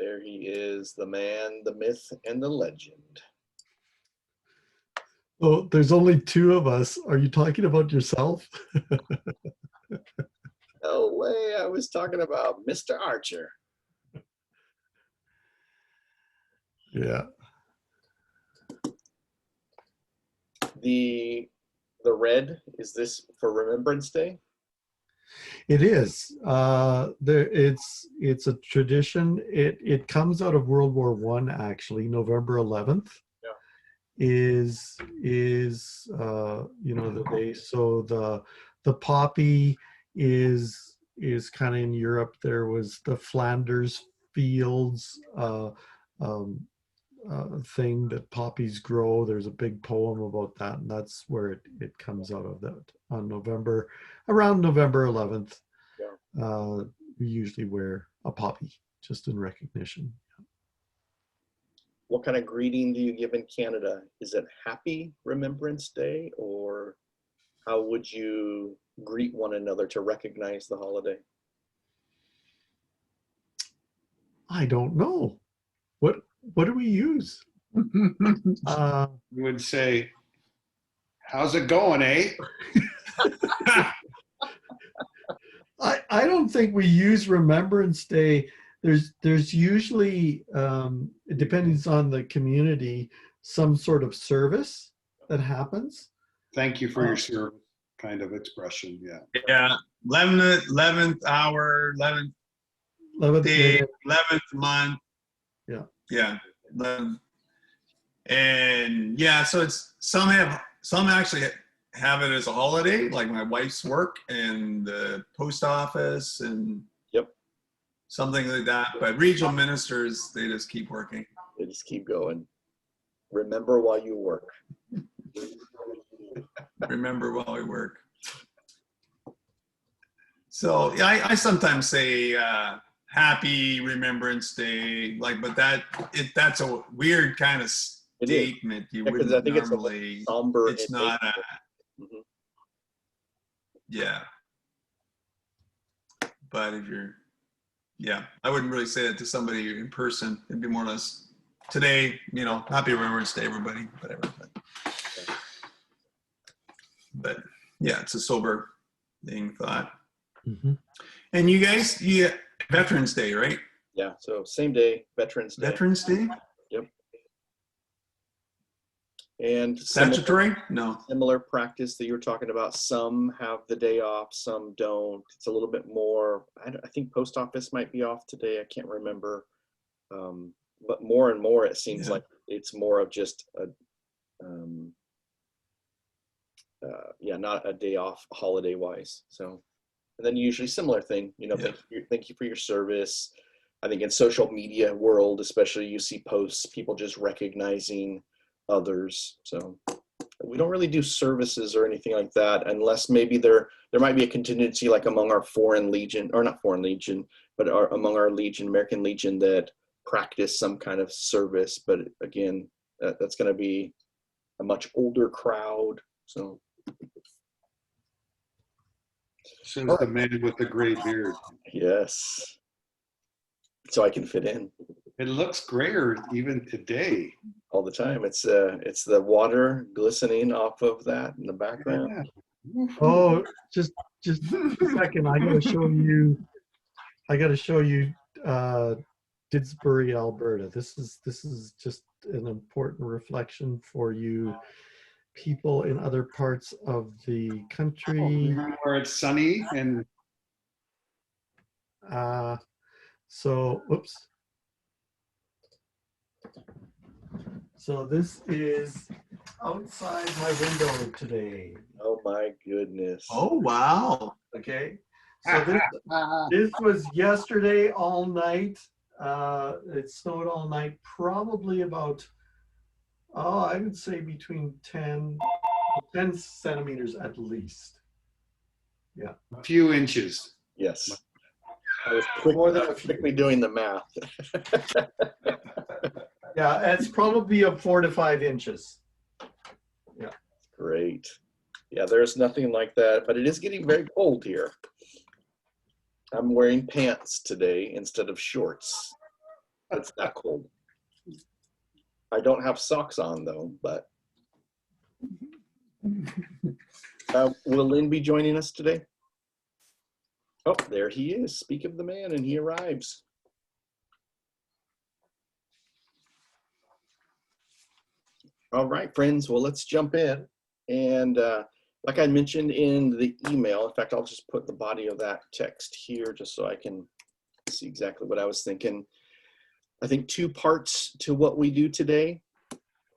There he is, the man, the myth, and the legend. Oh, there's only two of us. Are you talking about yourself? No way, I was talking about Mr. Archer. Yeah. The red, is this for Remembrance Day? It is. It's a tradition. It comes out of World War I, actually. November 11th is the day. So the poppy is kind of in Europe. There was the Flanders fields thing that poppies grow. There's a big poem about that, and that's where it comes out of, that on around November 11th. We usually wear a poppy just in recognition. What kind of greeting do you give in Canada? Is it Happy Remembrance Day, or how would you greet one another to recognize the holiday? I don't know. What do we use? You would say, how's it going, eh? I don't think we use Remembrance Day. There's usually, it depends on the community, some sort of service that happens. Thank you for your service kind of expression, yeah. Yeah, 11th hour, 11th day, 11th month. Yeah. Yeah. 11th. And yeah, so it's some actually have it as a holiday, like my wife's work and the post office and something like that. But regional ministers, they just keep working. They just keep going. Remember while you work. Remember while we work. So yeah, I sometimes say Happy Remembrance Day, but that's a weird kind of statement. You wouldn't I think normally. It's somber. It's not a. Mm-hmm. Yeah. But if you're, I wouldn't really say that to somebody in person. It'd be more or less today, Happy Remembrance Day, everybody, whatever. But yeah, it's a sober thing, thought. Mm-hmm. And you guys, Veterans Day, right? Yeah, so same day, Veterans Day. Veterans Day? Yep. And statutory? No. Similar practice that you were talking about. Some have the day off, some don't. It's a little bit more, I think post office might be off today. I can't remember. But more and more, it seems like it's more of just not a day off holiday wise. So, and then usually similar thing, thank you for your service. I think in social media world, especially, you see posts, people just recognizing others. So we don't really do services or anything like that, unless maybe there might be a contingency, like among our foreign legion, or not foreign legion, but among our legion, American Legion, that practice some kind of service. But again, that's going to be a much older crowd. So Says the man with the gray beard. yes, so I can fit in. It looks grayer even today. All the time. It's the water glistening off of that in the background. Yeah. Oh, just a second. I gotta show you Didsbury, Alberta. This is just an important reflection for you people in other parts of the country. Where it's sunny and so oops. So this is outside my window today. Oh my goodness. Oh, wow. Okay. So this was yesterday all night. It snowed all night, probably about, I would say between 10 centimeters at least. Yeah. a few inches. Yes. I was quickly doing the math. Yeah, it's probably a 4 to 5 inches. Yeah. Great. Yeah, there's nothing like that, but it is getting very cold here. I'm wearing pants today instead of shorts. It's that cold. I don't have socks on though, but will Lynn be joining us today? Oh, there he is. Speak of the man, and he arrives. All right, friends. Well, let's jump in. And like I mentioned in the email, in fact, I'll just put the body of that text here just so I can see exactly what I was thinking. I think two parts to what we do today.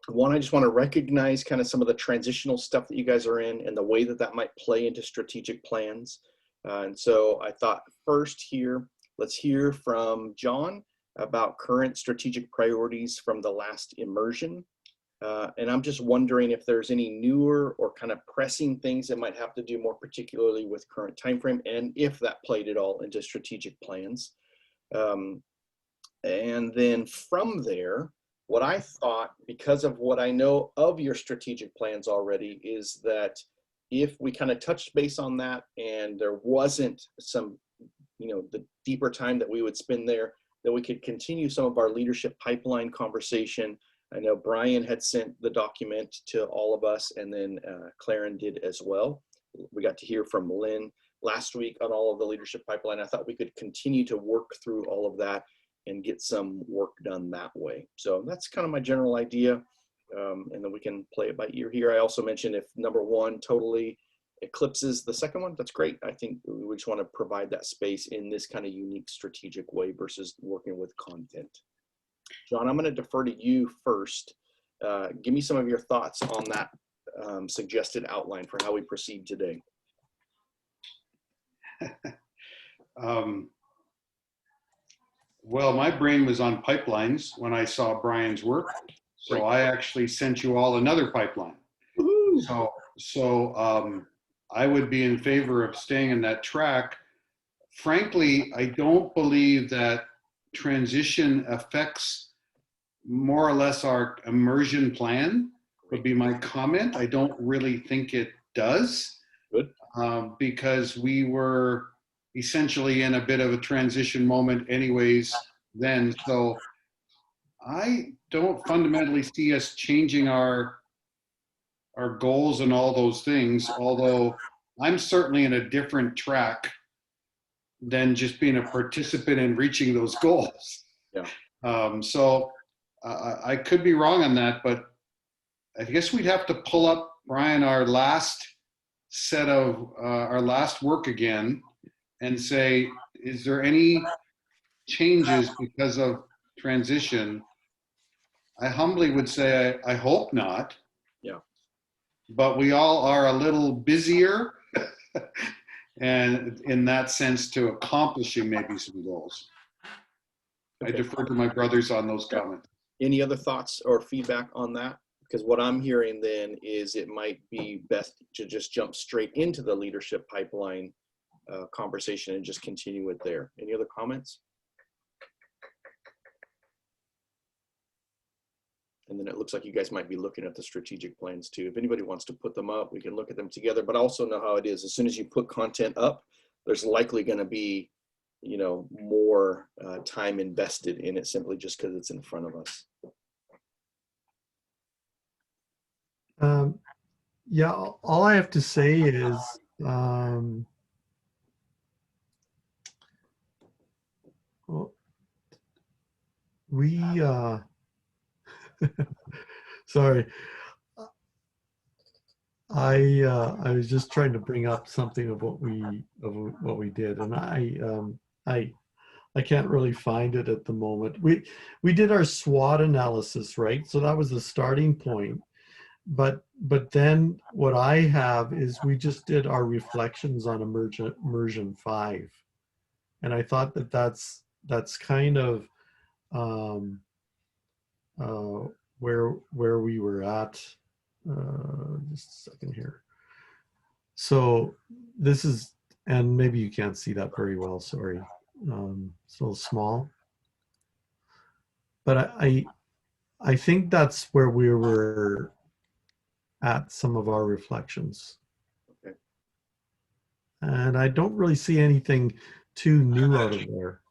One, I just want to recognize kind of some of the transitional stuff that you guys are in and the way that that might play into strategic plans. And so I thought first here, let's hear from John about current strategic priorities from the last immersion. And I'm just wondering if there's any newer or kind of pressing things that might have to do more particularly with current timeframe, and if that played at all into strategic plans. And then from there, what I thought, because of what I know of your strategic plans already, is that if we kind of touched base on that and there wasn't some, the deeper time that we would spend there, that we could continue some of our leadership pipeline conversation. I know Brian had sent the document to all of us, and then Claren did as well. We got to hear from Lynn last week on all of the leadership pipeline. I thought we could continue to work through all of that and get some work done that way. So that's kind of my general idea. And then we can play it by ear here. I also mentioned if number one totally eclipses the second one, that's great. I think we just want to provide that space in this kind of unique strategic way versus working with content. John, I'm going to defer to you first. Give me some of your thoughts on that suggested outline for how we proceed today. Well, my brain was on pipelines when I saw Brian's work, so I actually sent you all another pipeline. So I would be in favor of staying in that track. Frankly, I don't believe that transition affects more or less our immersion plan, would be my comment. I don't really think it does. Good. Because we were essentially in a bit of a transition moment anyways then. So I don't fundamentally see us changing our goals and all those things, although I'm certainly in a different track than just being a participant in reaching those goals. Yeah. So I could be wrong on that, but I guess we'd have to pull up, Brian, our last set of our last work again and say, is there any changes because of transition? I humbly would say I hope not. Yeah. But we all are a little busier and in that sense to accomplishing maybe some goals. Okay. I defer to my brothers on those comments. Any other thoughts or feedback on that? Because what I'm hearing then is it might be best to just jump straight into the leadership pipeline conversation and just continue it there. Any other comments? And then it looks like you guys might be looking at the strategic plans too. If anybody wants to put them up, we can look at them together, but also know how it is. As soon as you put content up, there's likely going to be, more time invested in it simply just because it's in front of us. Yeah, all I have to say is sorry, I was just trying to bring up something of what we did, and I can't really find it at the moment. We did our SWOT analysis, right? So that was the starting point. But then what I have is we just did our reflections on immersion 5, and I thought that's kind of where we were at. Just a second here. So this is, and maybe you can't see that very well. Sorry, it's a little small. But I think that's where we were at some of our reflections. Okay. And I don't really see anything too new out of there.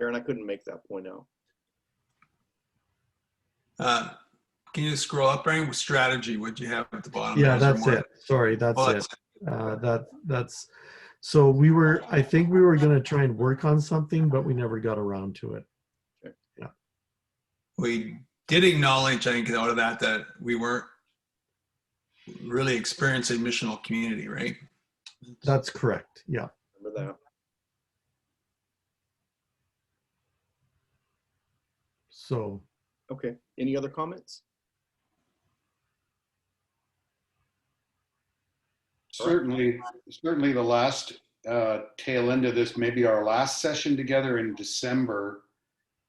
Aaron, I couldn't make that point out. Can you scroll up, Brian, with strategy? What you have at the bottom? Yeah, Is there that's more? it. Sorry, that's Oh, it. That's so I think we were going to try and work on something, but we never got around to it. We did acknowledge, I think, out of that we weren't really experiencing missional community, right? That's correct. Yeah. Remember that. So, Okay. Any other comments? Certainly the last tail end of this, maybe our last session together in December,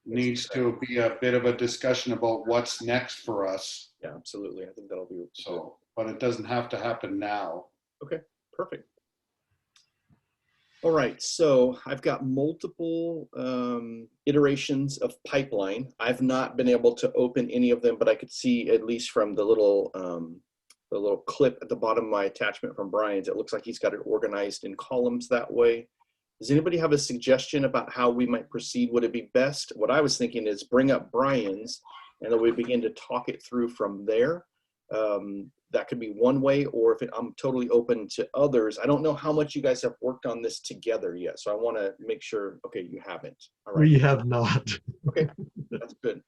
needs to be a bit of a discussion about what's next for us. Yeah, absolutely. I think that'll be So, but it doesn't have to happen now. okay. Perfect. All right, so I've got multiple iterations of pipeline. I've not been able to open any of them, but I could see at least from the little clip at the bottom of my attachment from Brian's, it looks like he's got it organized in columns that way. Does anybody have a suggestion about how we might proceed? Would it be best? What I was thinking is bring up Brian's and then we begin to talk it through from there. That could be one way, or if I'm totally open to others. I don't know how much you guys have worked on this together yet, so I want to make sure. Okay, you haven't. All right. we have not. Okay, that's good.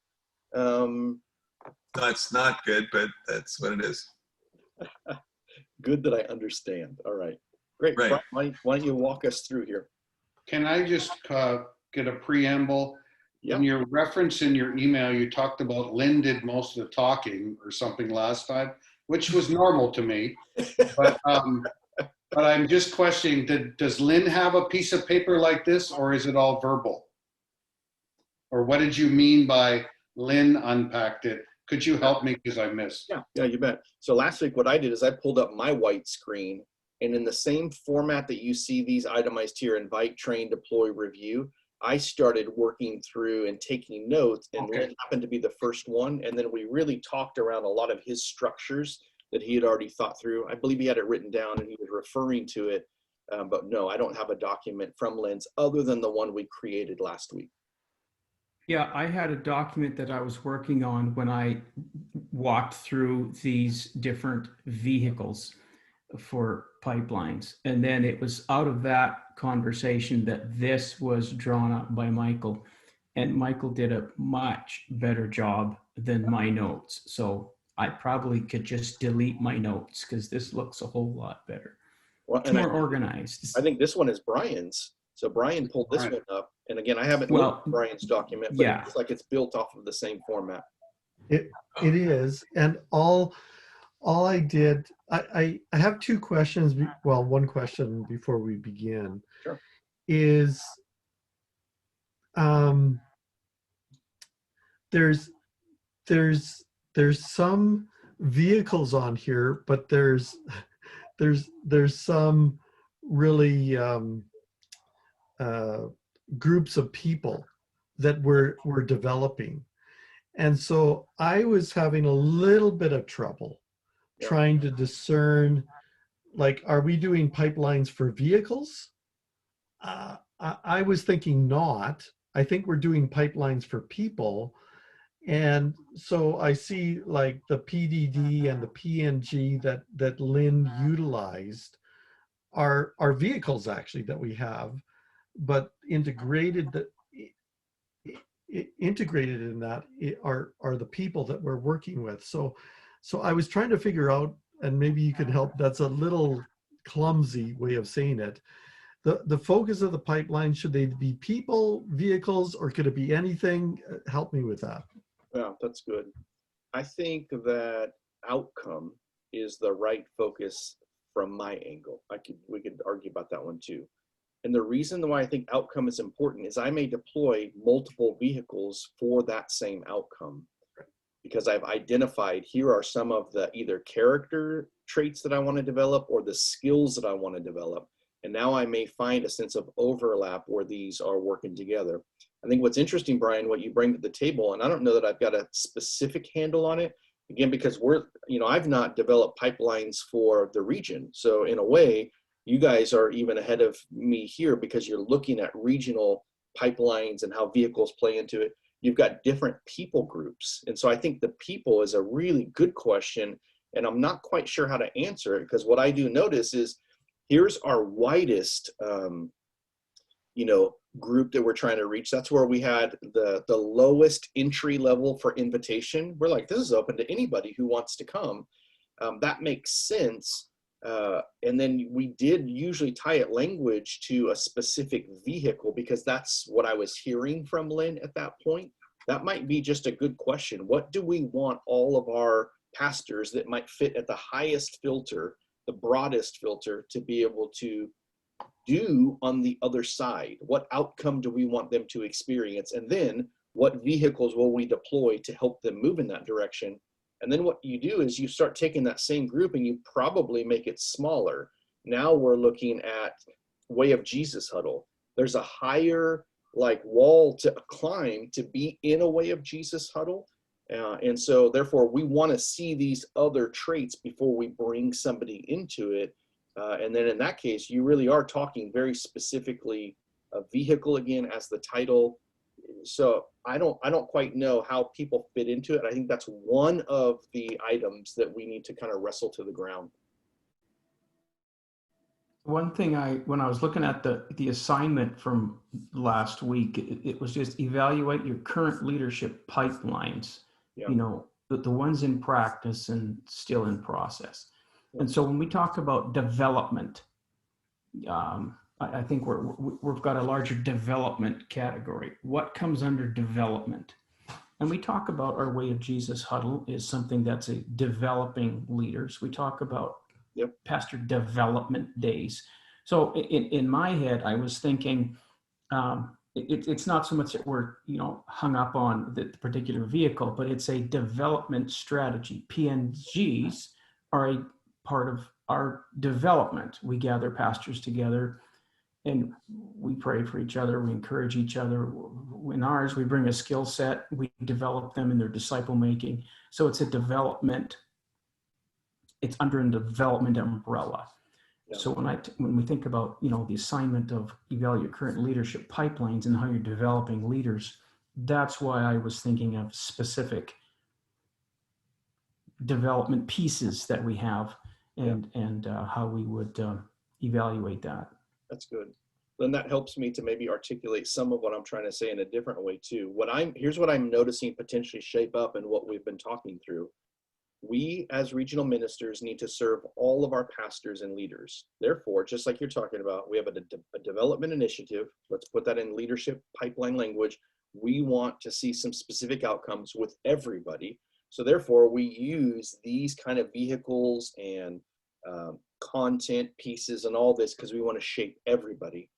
That's not good, but that's what it is. Good that I understand. All right, great. Right. Brian, why don't you walk us through here? Can I just get a preamble? Yeah. In your reference in your email, you talked about Lynn did most of the talking or something last time, which was normal to me. But I'm just questioning, does Lynn have a piece of paper like this, or is it all verbal? Or what did you mean by Lynn unpacked it? Could you help me, because I missed? Yeah, you bet. So last week what I did is I pulled up my white screen, and in the same format that you see these itemized here, invite, train, deploy, review, I started working through and taking notes, and Okay. Lynn happened to be the first one. And then we really talked around a lot of his structures that he had already thought through. I believe he had it written down and he was referring to it. But no, I don't have a document from Lynn's other than the one we created last week. Yeah, I had a document that I was working on when I walked through these different vehicles for pipelines. And then it was out of that conversation that this was drawn up by Michael. And Michael did a much better job than my notes. So I probably could just delete my notes because this looks a whole lot better. Well, It's and more organized. I think this one is Brian's. So Brian pulled this one up. And again, I haven't looked at Brian's document, but yeah. it looks like it's built off of the same format. It is, and all I did, I have two questions. Well, one question before we begin. Sure. Is there's some vehicles on here, but there's some really groups of people that we're developing. And so I was having a little bit of trouble trying to discern, like, are we doing pipelines for vehicles? I was thinking not. I think we're doing pipelines for people. And so I see like the PDD and the PNG that Lynn utilized are vehicles actually that we have, but integrated in that are the people that we're working with. So I was trying to figure out, and maybe you could help. That's a little clumsy way of saying it. The focus of the pipeline, should they be people, vehicles, or could it be anything? Help me with that. Yeah, that's good. I think that outcome is the right focus from my angle. We could argue about that one too. And the reason why I think outcome is important is I may deploy multiple vehicles for that same outcome, because I've identified here are some of the either character traits that I want to develop or the skills that I want to develop. And now I may find a sense of overlap where these are working together. I think what's interesting, Brian, what you bring to the table, and I don't know that I've got a specific handle on it, again, because I've not developed pipelines for the region. So in a way, you guys are even ahead of me here because you're looking at regional pipelines and how vehicles play into it, you've got different people groups. And so I think the people is a really good question, and I'm not quite sure how to answer it, because what I do notice is here's our widest, group that we're trying to reach. That's where we had the lowest entry level for invitation. We're like, this is open to anybody who wants to come. That makes sense. And then we did usually tie it language to a specific vehicle, because that's what I was hearing from Lynn at that point. That might be just a good question. What do we want all of our pastors that might fit at the highest filter, the broadest filter, to be able to do on the other side? What outcome do we want them to experience? And then what vehicles will we deploy to help them move in that direction? And then what you do is you start taking that same group and you probably make it smaller. Now we're looking at Way of Jesus Huddle. There's a higher wall to climb to be in a Way of Jesus Huddle. And so therefore we want to see these other traits before we bring somebody into it. And then in that case, you really are talking very specifically a vehicle again as the title. So I don't quite know how people fit into it. I think that's one of the items that we need to kind of wrestle to the ground. One thing when I was looking at the assignment from last week, it was just evaluate your current leadership pipelines, Yeah. the ones in practice and still in process. And so when we talk about development, I think we've got a larger development category. What comes under development? And we talk about our Way of Jesus Huddle is something that's a developing leaders. We talk about pastor development days. So in my head, I was thinking, it's not so much that we're hung up on the particular vehicle, but it's a development strategy. PNGs are a part of our development. We gather pastors together and we pray for each other. We encourage each other. In ours, we bring a skill set. We develop them in their disciple making. So it's a development. It's under a development umbrella. Yeah. So when we think about the assignment of evaluate current leadership pipelines and how you're developing leaders, that's why I was thinking of specific development pieces that we have and how we would evaluate that. That's good. Then that helps me to maybe articulate some of what I'm trying to say in a different way too. Here's what I'm noticing potentially shape up in what we've been talking through. We as regional ministers need to serve all of our pastors and leaders. Therefore, just like you're talking about, we have a development initiative. Let's put that in leadership pipeline language. We want to see some specific outcomes with everybody. So therefore, we use these kind of vehicles and content pieces and all this because we want to shape everybody.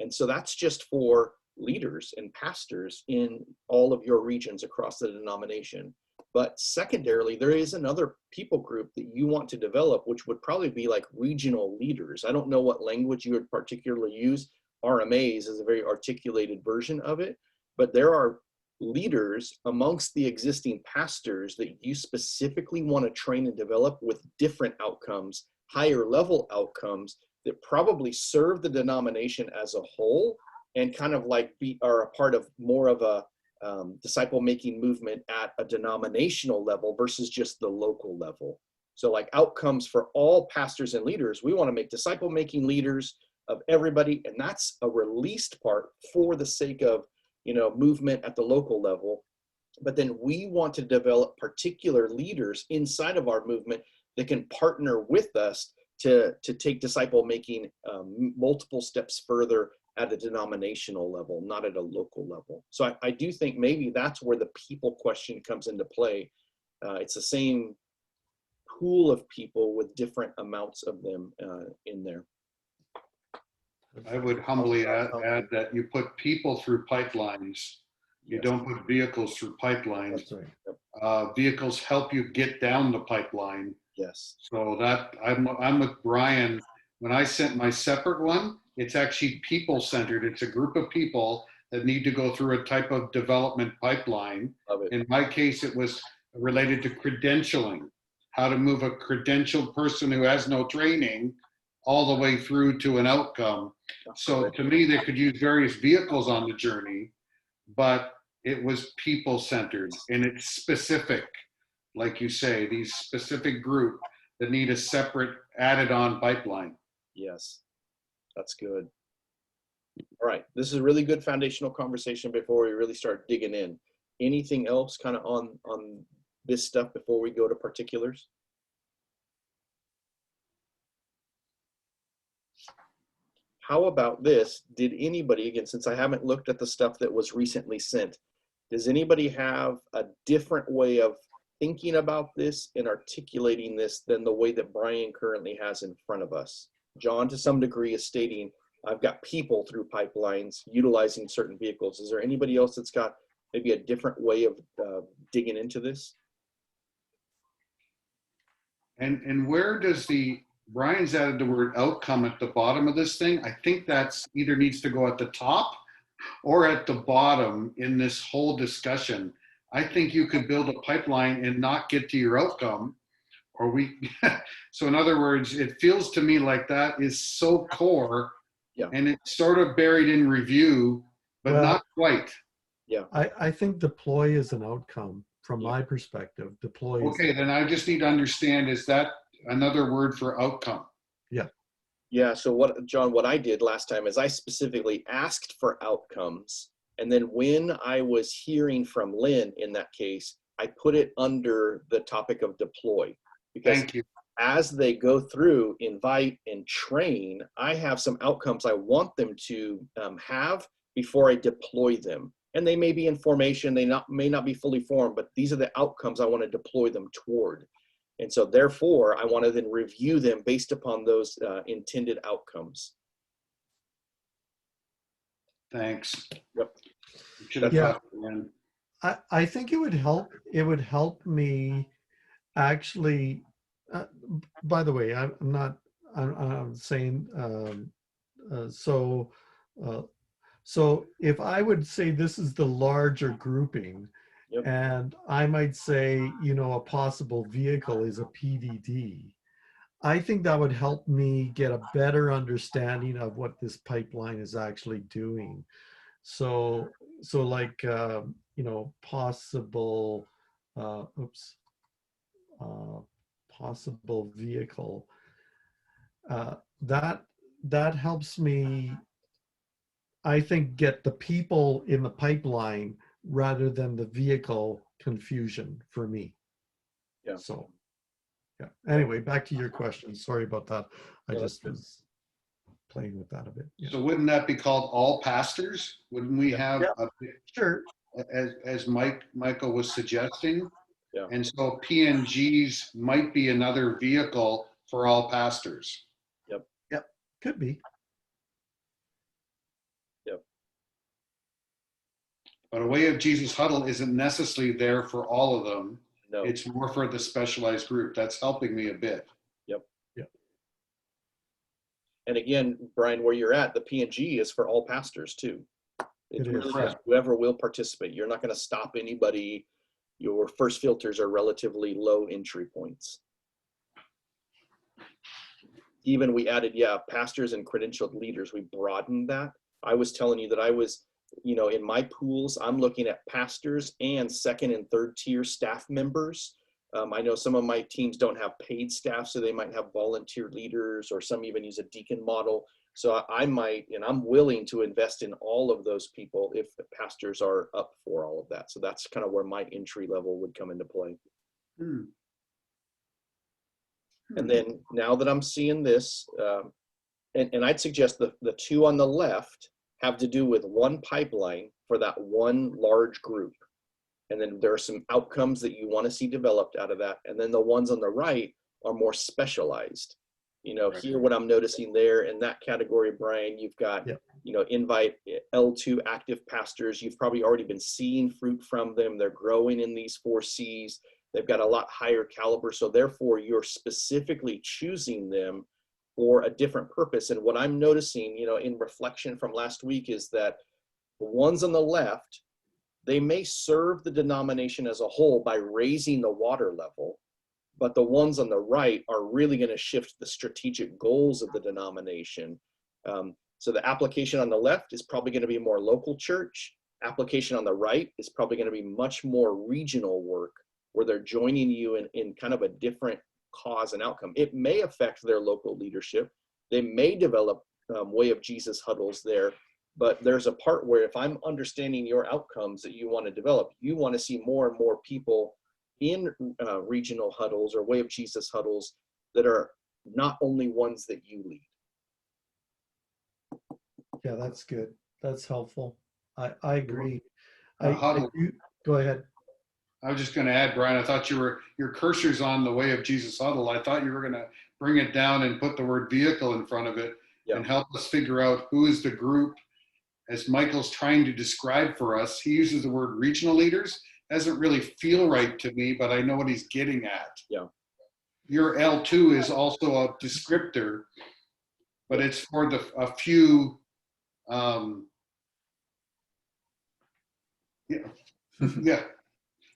And so that's just for leaders and pastors in all of your regions across the denomination. But secondarily, there is another people group that you want to develop, which would probably be like regional leaders. I don't know what language you would particularly use. RMAs is a very articulated version of it, but there are leaders amongst the existing pastors that you specifically want to train and develop with different outcomes, higher level outcomes that probably serve the denomination as a whole and kind of are a part of more of a disciple making movement at a denominational level versus just the local level. So like outcomes for all pastors and leaders, we want to make disciple making leaders of everybody. And that's a released part for the sake of, movement at the local level. But then we want to develop particular leaders inside of our movement that can partner with us to take disciple making multiple steps further at a denominational level, not at a local level. So I do think maybe that's where the people question comes into play. It's the same pool of people with different amounts of them in there. I would humbly add that you put people through pipelines. You don't put vehicles through pipelines. That's right. Vehicles help you get down the pipeline. Yes. So that I'm with Brian. When I sent my separate one, it's actually people-centered. It's a group of people that need to go through a type of development pipeline. In my case, it was related to credentialing, how to move a credentialed person who has no training all the way through to an outcome. So to me, they could use various vehicles on the journey, but it was people-centered and it's specific. Like you say, these specific group that need a separate added on pipeline. Yes, that's good. All right, this is a really good foundational conversation before we really start digging in. Anything else kind of on this stuff before we go to particulars? How about this? Did anybody, again, since I haven't looked at the stuff that was recently sent, does anybody have a different way of thinking about this and articulating this than the way that Brian currently has in front of us? John, to some degree, is stating, I've got people through pipelines utilizing certain vehicles. Is there anybody else that's got maybe a different way of digging into this? And where does Brian's added the word outcome at the bottom of this thing? I think that's either needs to go at the top or at the bottom in this whole discussion. I think you could build a pipeline and not get to your outcome, or so in other words, it feels to me like that is so core, yeah, and it's sort of buried in review, but Well, not quite. Yeah. I think deploy is an outcome from my perspective. Deploy is, Okay, then I just need to understand, is that another word for outcome? Yeah, so what, John, what I did last time is I specifically asked for outcomes. And then when I was hearing from Lynn in that case, I put it under the topic of deploy. Because Thank you. as they go through, invite and train, I have some outcomes I want them to have before I deploy them. And they may be in formation, they may not be fully formed, but these are the outcomes I want to deploy them toward. And so therefore, I want to then review them based upon those intended outcomes. Thanks. Yep. Should have Yeah. thought it in. I think it would help me actually, by the way, I'm saying, so if I would say this is the larger grouping, Yep. and I might say, a possible vehicle is a PDD, I think that would help me get a better understanding of what this pipeline is actually doing. So like, possible, possible vehicle, that helps me, I think, get the people in the pipeline rather than the vehicle confusion for me. Yeah. So, yeah. Anyway, back to your question. Sorry about that. I Yeah, just was playing with that a bit. Yeah. So wouldn't that be called all pastors? Wouldn't we have, Sure. as Michael was suggesting? Yeah. And so PNGs might be another vehicle for all pastors. Yep. Could be. But a way of Jesus Huddle isn't necessarily there for all of them. No. It's more for the specialized group. That's helping me a bit. Yep. Yep. And again, Brian, where you're at, the PNG is for all pastors too. It's It really is, just whoever will participate. You're not going to stop anybody. Your first filters are relatively low entry points. Even we added, pastors and credentialed leaders. We broadened that. I was telling you that I was, in my pools, I'm looking at pastors and second and third tier staff members. I know some of my teams don't have paid staff, so they might have volunteer leaders, or some even use a deacon model. So I might, and I'm willing to invest in all of those people if the pastors are up for all of that. So that's kind of where my entry level would come into play. And then now that I'm seeing this, and I'd suggest the two on the left have to do with one pipeline for that one large group. And then there are some outcomes that you want to see developed out of that. And then the ones on the right are more specialized. Here, what I'm noticing there in that category, Brian, you've got, invite L2 active pastors. You've probably already been seeing fruit from them. They're growing in these 4 C's. They've got a lot higher caliber. So therefore, you're specifically choosing them for a different purpose. And what I'm noticing, in reflection from last week, is that the ones on the left, they may serve the denomination as a whole by raising the water level, but the ones on the right are really going to shift the strategic goals of the denomination. So the application on the left is probably going to be more local church. Application on the right is probably going to be much more regional work, where they're joining you in kind of a different cause and outcome. It may affect their local leadership. They may develop Way of Jesus huddles there, but there's a part where if I'm understanding your outcomes that you want to develop, you want to see more and more people in regional huddles or Way of Jesus huddles that are not only ones that you lead. Yeah, that's good. That's helpful. I agree. Huddle. Go ahead. I was just going to add, Brian, I thought your cursor's on the Way of Jesus huddle. I thought you were going to bring it down and put the word vehicle in front of it and help us figure out who is the group. As Michael's trying to describe for us, he uses the word regional leaders. Doesn't really feel right to me, but I know what he's getting at. Yeah. Your L2 is also a descriptor, but it's for a few. Yeah.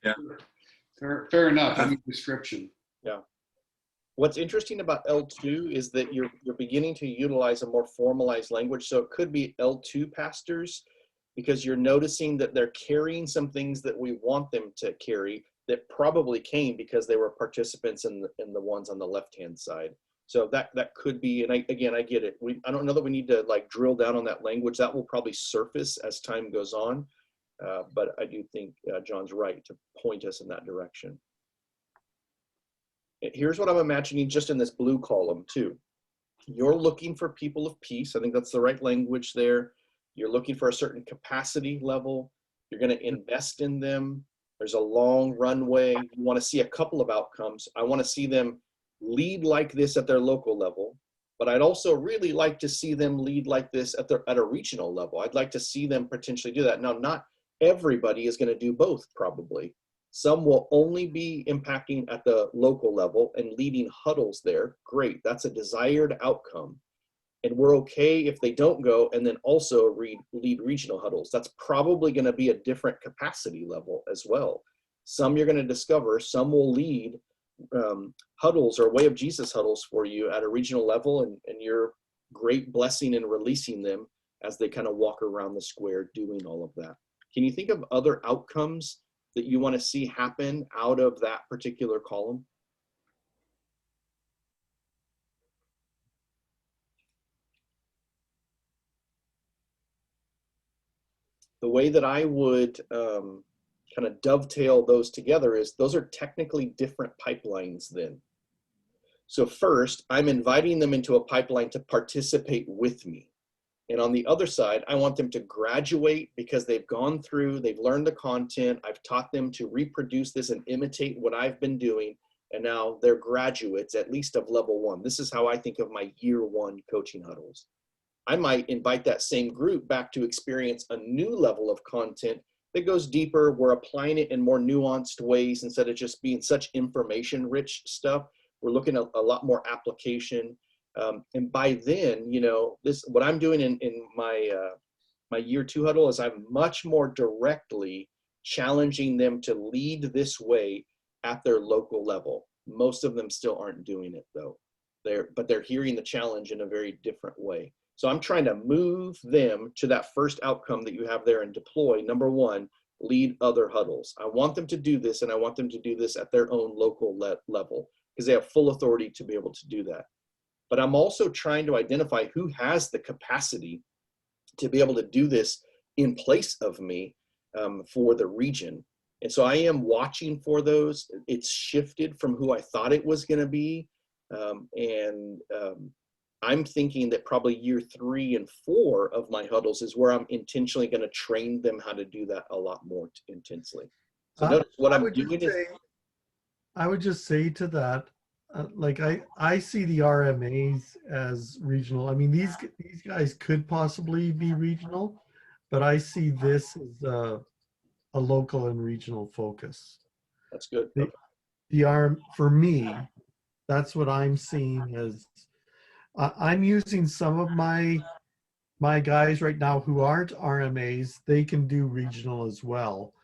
Yeah. Fair enough. I mean, description. Yeah. What's interesting about L2 is that you're beginning to utilize a more formalized language. So it could be L2 pastors, because you're noticing that they're carrying some things that we want them to carry that probably came because they were participants in the ones on the left-hand side. So that could be, and I get it. I don't know that we need to like drill down on that language. That will probably surface as time goes on. But I do think John's right to point us in that direction. Here's what I'm imagining just in this blue column too. You're looking for people of peace. I think that's the right language there. You're looking for a certain capacity level. You're going to invest in them. There's a long runway. You want to see a couple of outcomes. I want to see them lead like this at their local level, but I'd also really like to see them lead like this at a regional level. I'd like to see them potentially do that. Now, not everybody is going to do both, probably. Some will only be impacting at the local level and leading huddles there. Great, that's a desired outcome. And we're okay if they don't go and then also lead regional huddles. That's probably going to be a different capacity level as well. Some you're going to discover, some will lead huddles or Way of Jesus huddles for you at a regional level, and you're great blessing and releasing them as they kind of walk around the square doing all of that. Can you think of other outcomes that you want to see happen out of that particular column? The way that I would kind of dovetail those together is those are technically different pipelines then. So first, I'm inviting them into a pipeline to participate with me. And on the other side, I want them to graduate because they've gone through, they've learned the content, I've taught them to reproduce this and imitate what I've been doing, and now they're graduates, at least of level 1. This is how I think of my year 1 coaching huddles. I might invite that same group back to experience a new level of content that goes deeper. We're applying it in more nuanced ways instead of just being such information-rich stuff. We're looking at a lot more application. And by then, you know, what I'm doing in my my year 2 huddle is I'm much more directly challenging them to lead this way at their local level. Most of them still aren't doing it though. But they're hearing the challenge in a very different way. So I'm trying to move them to that first outcome that you have there and deploy. Number 1, lead other huddles. I want them to do this, and I want them to do this at their own local level because they have full authority to be able to do that. But I'm also trying to identify who has the capacity to be able to do this in place of me for the region. And so I am watching for those. It's shifted from who I thought it was going to be. I'm thinking that probably year 3 and 4 of my huddles is where I'm intentionally going to train them how to do that a lot more intensely. So notice what I'm doing is. I would just say to that, like I see the RMAs as regional. I mean, these guys could possibly be regional, but I see this as a local and regional focus. That's good. For me, that's what I'm seeing as. I'm using some of my guys right now who aren't RMAs. They can do regional as well,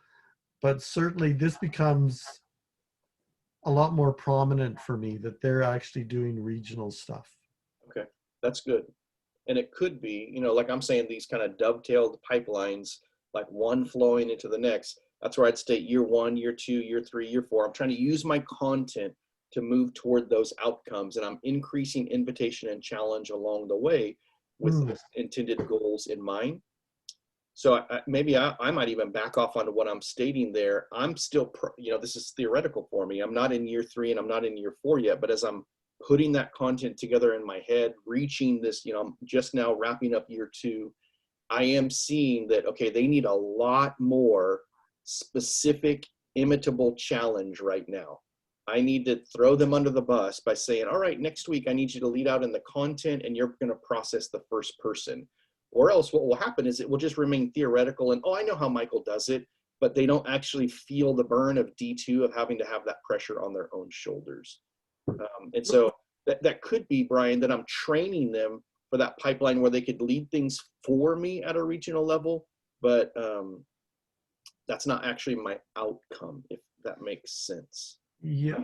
but certainly this becomes a lot more prominent for me that they're actually doing regional stuff. Okay, that's good. And it could be, you know, like I'm saying, these kind of dovetailed pipelines, like one flowing into the next. That's where I'd state year 1, year 2, year 3, year 4. I'm trying to use my content to move toward those outcomes, and I'm increasing invitation and challenge along the way with those intended goals in mind. So maybe I might even back off on what I'm stating there. I'm still, you know, this is theoretical for me. I'm not in year 3 and I'm not in year 4 yet, but as I'm putting that content together in my head, reaching this, you know, I'm just now wrapping up year 2, I am seeing that, okay, they need a lot more specific, imitable challenge right now. I need to throw them under the bus by saying, all right, next week, I need you to lead out in the content and you're going to process the first person. Or else what will happen is it will just remain theoretical and, oh, I know how Michael does it, but they don't actually feel the burn of D2 of having to have that pressure on their own shoulders. And so that could be, Brian, that I'm training them for that pipeline where they could lead things for me at a regional level, but that's not actually my outcome, if that makes sense. Yeah,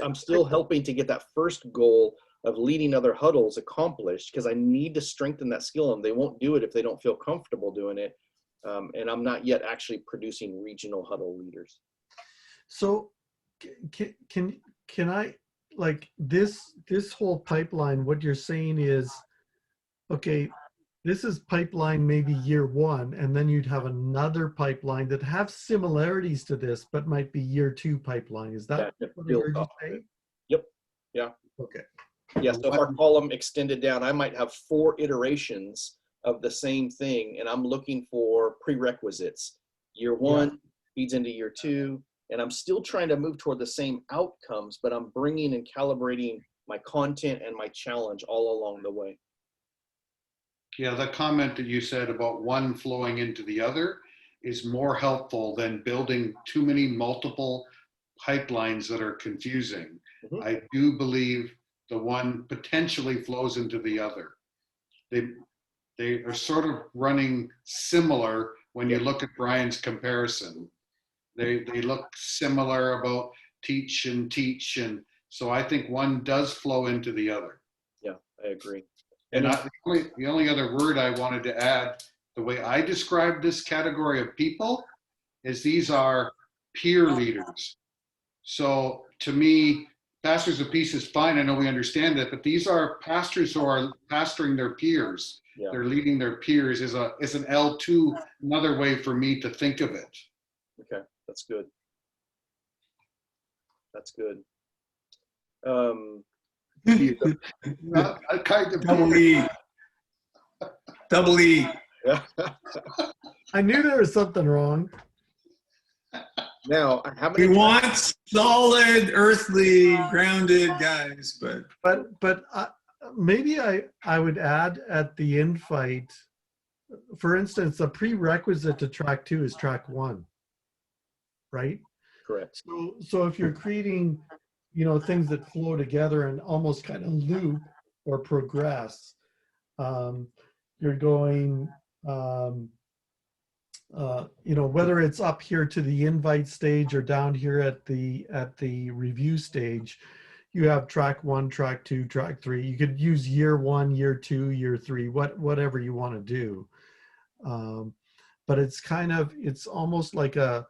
I'm still helping to get that first goal of leading other huddles accomplished, because I need to strengthen that skill, and they won't do it if they don't feel comfortable doing it. And I'm not yet actually producing regional huddle leaders. So can I, like, this whole pipeline, what you're saying is, okay, this is pipeline maybe year 1, and then you'd have another pipeline that have similarities to this, but might be year 2 pipeline. Is that what I heard you say? Yep. Yeah. Okay. Yeah, so if our column extended down, I might have 4 iterations of the same thing, and I'm looking for prerequisites. Year 1 feeds into year 2, and I'm still trying to move toward the same outcomes, but I'm bringing and calibrating my content and my challenge all along the way. Yeah, the comment that you said about one flowing into the other is more helpful than building too many multiple pipelines that are confusing. Mm-hmm. I do believe the one potentially flows into the other. They are sort of running similar when you look at Brian's comparison. They look similar about teach, and so I think one does flow into the other. Yeah, I agree. And the only other word I wanted to add, the way I describe this category of people, is these are peer leaders. So to me, pastors of peace is fine. I know we understand that, but these are pastors who are pastoring their peers. Yeah. They're leading their peers is an L2, another way for me to think of it. Okay, that's good. That's good. Kind of Double E. Double E. I knew there was something wrong. Now, how We many? want solid, earthly, grounded guys, But maybe I would add at the invite, for instance, a prerequisite to track 2 is track 1, right? Correct. So if you're creating, you know, things that flow together and almost kind of loop or progress, you're going, you know, whether it's up here to the invite stage or down here at the review stage, you have track 1, track 2, track 3. You could use year 1, year 2, year 3, whatever you want to do. But it's kind of, it's almost like a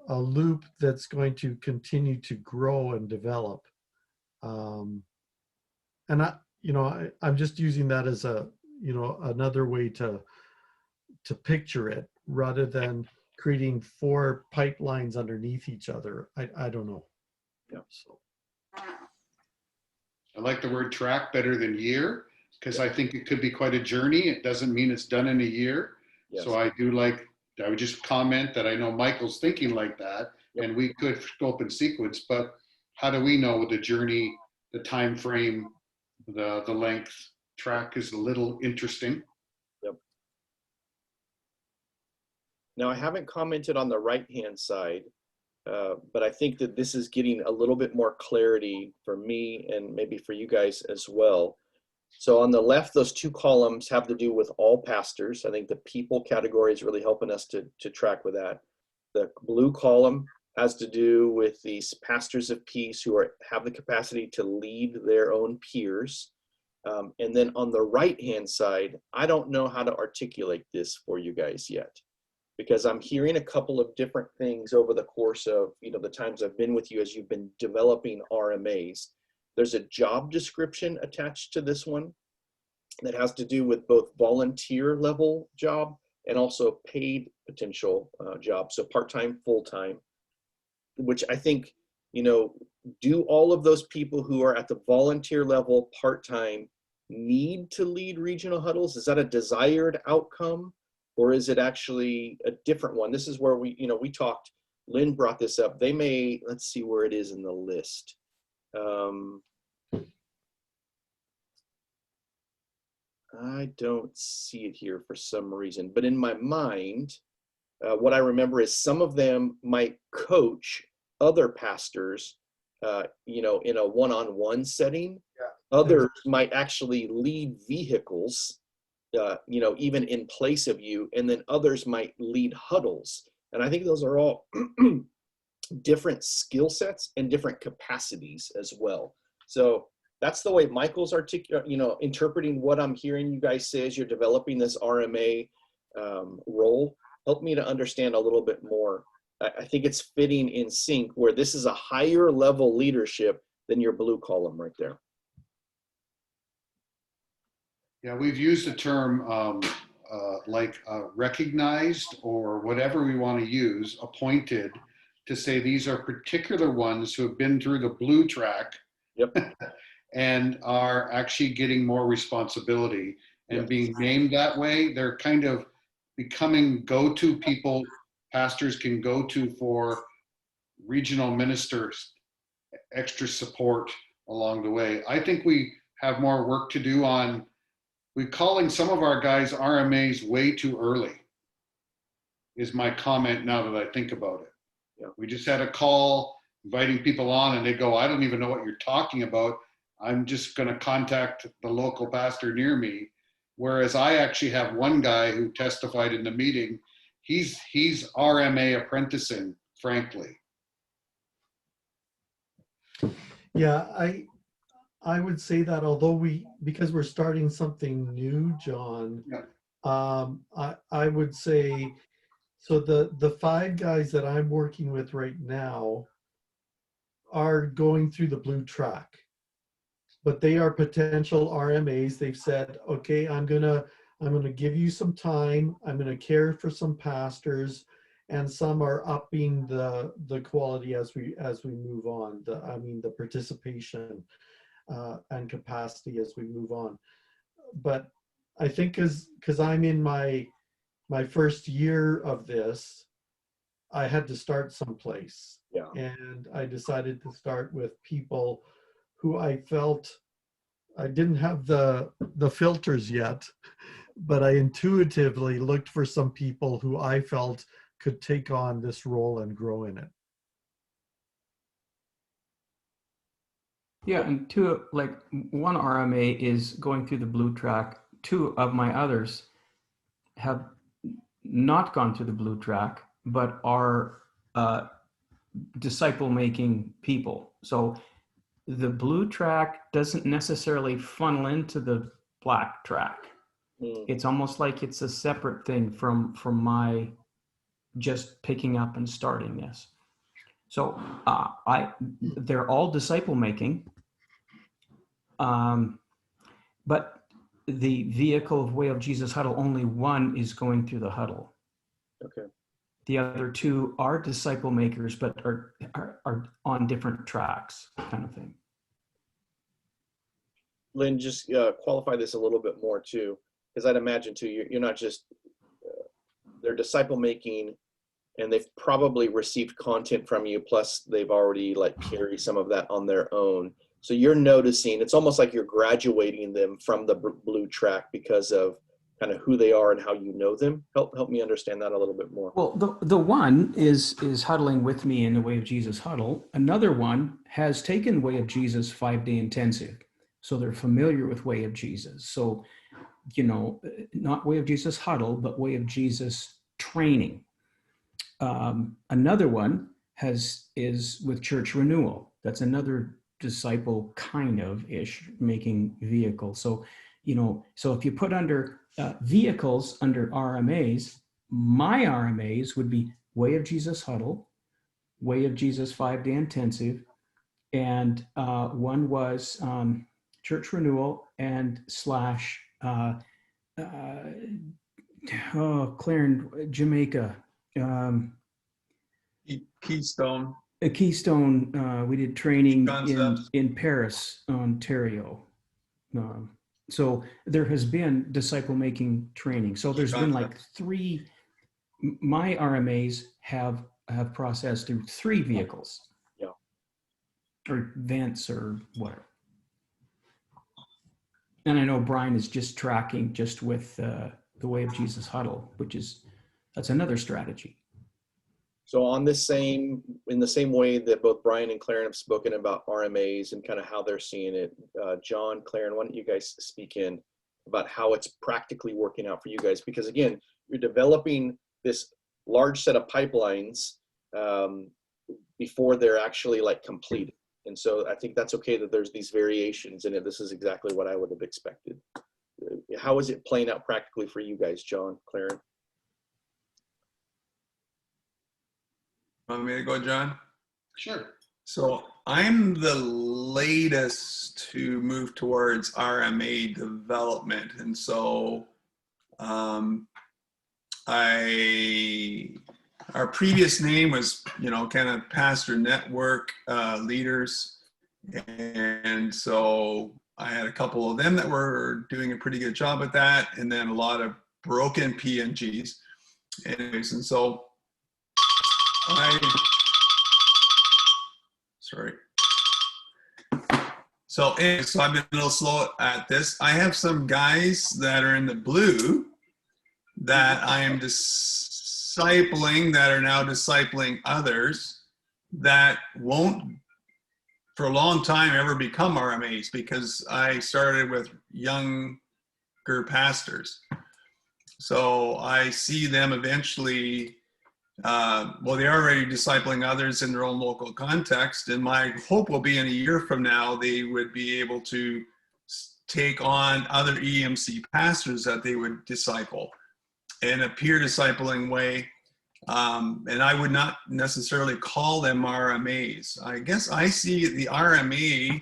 loop that's going to continue to grow and develop. And I'm just using that as a, you know, another way to picture it rather than creating 4 pipelines underneath each other. I don't know. Yeah. So. I like the word track better than year, because I think it could be quite a journey. It doesn't mean it's done in a year. Yes. So I would just comment that I know Michael's thinking like that, and we could scope and sequence, but how do we know the journey, the time frame, the length? Track is a little interesting. Yep. Now, I haven't commented on the right-hand side, but I think that this is getting a little bit more clarity for me and maybe for you guys as well. So on the left, those 2 columns have to do with all pastors. I think the people category is really helping us to track with that. The blue column has to do with these pastors of peace who have the capacity to lead their own peers. And then on the right-hand side, I don't know how to articulate this for you guys yet, because I'm hearing a couple of different things over the course of, the times I've been with you as you've been developing RMAs. There's a job description attached to this one that has to do with both volunteer level job and also paid potential job. So part-time, full-time, which I think, do all of those people who are at the volunteer level part-time need to lead regional huddles? Is that a desired outcome, or is it actually a different one? This is where we talked, Lynn brought this up. They may, let's see where it is in the list. I don't see it here for some reason, but in my mind, what I remember is some of them might coach other pastors, in a one-on-one setting. Yeah. Others might actually lead vehicles, even in place of you, and then others might lead huddles. And I think those are all different skill sets and different capacities as well. So that's the way Michael's interpreting what I'm hearing you guys say as you're developing this RMA role. Help me to understand a little bit more. I think it's fitting in sync where this is a higher level leadership than your blue column right there. Yeah, we've used the term recognized, or whatever we want to use, appointed, to say these are particular ones who have been through the blue track. Yep. And are actually getting more responsibility and Yes. being named that way. They're kind of becoming go-to people pastors can go to for regional ministers, extra support along the way. I think we have more work to do on, we're calling some of our guys RMAs way too early, is my comment now that I think about it. Yeah. We just had a call inviting people on and they go, I don't even know what you're talking about. I'm just going to contact the local pastor near me. Whereas I actually have one guy who testified in the meeting. He's RMA apprenticing, frankly. Yeah, I would say that although because we're starting something new, John, Yeah. I would say, so the 5 guys that I'm working with right now are going through the blue track, but they are potential RMAs. They've said, okay, I'm gonna give you some time. I'm gonna care for some pastors, and some are upping the quality as we move on. The participation and capacity as we move on. But I think because I'm in my first year of this, I had to start someplace. Yeah. And I decided to start with people who I felt, I didn't have the filters yet, but I intuitively looked for some people who I felt could take on this role and grow in it. Yeah, and one RMA is going through the blue track. 2 of my others have not gone through the blue track, but are disciple-making people. So the blue track doesn't necessarily funnel into the black track. It's almost like it's a separate thing from my just picking up and starting this. So they're all disciple making, but the vehicle of Way of Jesus Huddle, only one is going through the huddle. Okay. The other 2 are disciple makers, but are on different tracks, kind of thing. Lynn, just qualify this a little bit more too, because I'd imagine too, you're not just, they're disciple making, and they've probably received content from you, plus they've already carry some of that on their own. So you're noticing, it's almost like you're graduating them from the blue track because of kind of who they are and how you know them. Help me understand that a little bit more. Well, the one is huddling with me in the Way of Jesus Huddle. Another one has taken Way of Jesus 5-day intensive. So they're familiar with Way of Jesus. So, not Way of Jesus Huddle, but Way of Jesus training. Another one is with church renewal. That's another disciple kind of ish making vehicle. So, so if you put under vehicles under RMAs, my RMAs would be Way of Jesus Huddle, Way of Jesus 5-day intensive, and one was church renewal and slash Clarendon, Jamaica. Keystone. A Keystone, we did training Concepts. in Paris, Ontario. So there has been disciple making training. So there's been like three, my RMAs have processed through 3 vehicles. Yeah. Or vents or whatever. And I know Brian is just tracking just with the Way of Jesus Huddle, that's another strategy. So in the same way that both Brian and Claren have spoken about RMAs and kind of how they're seeing it, John, Claren, why don't you guys speak in about how it's practically working out for you guys? Because again, you're developing this large set of pipelines before they're actually like completed. And so I think that's okay that there's these variations in it. This is exactly what I would have expected. How is it playing out practically for you guys, John, Claren? Want me to go, John? Sure. So I'm the latest to move towards RMA development. And so our previous name was, kind of pastor network leaders. And so I had a couple of them that were doing a pretty good job at that. And then a lot of broken PNGs. Anyways, and so So I've been a little slow at this. I have some guys that are in the blue that I am discipling, that are now discipling others that won't for a long time ever become RMAs, because I started with younger pastors. So I see them eventually, they're already discipling others in their own local context. And my hope will be in a year from now, they would be able to take on other EMC pastors that they would disciple in a peer discipling way. And I would not necessarily call them RMAs. I guess I see the RMA,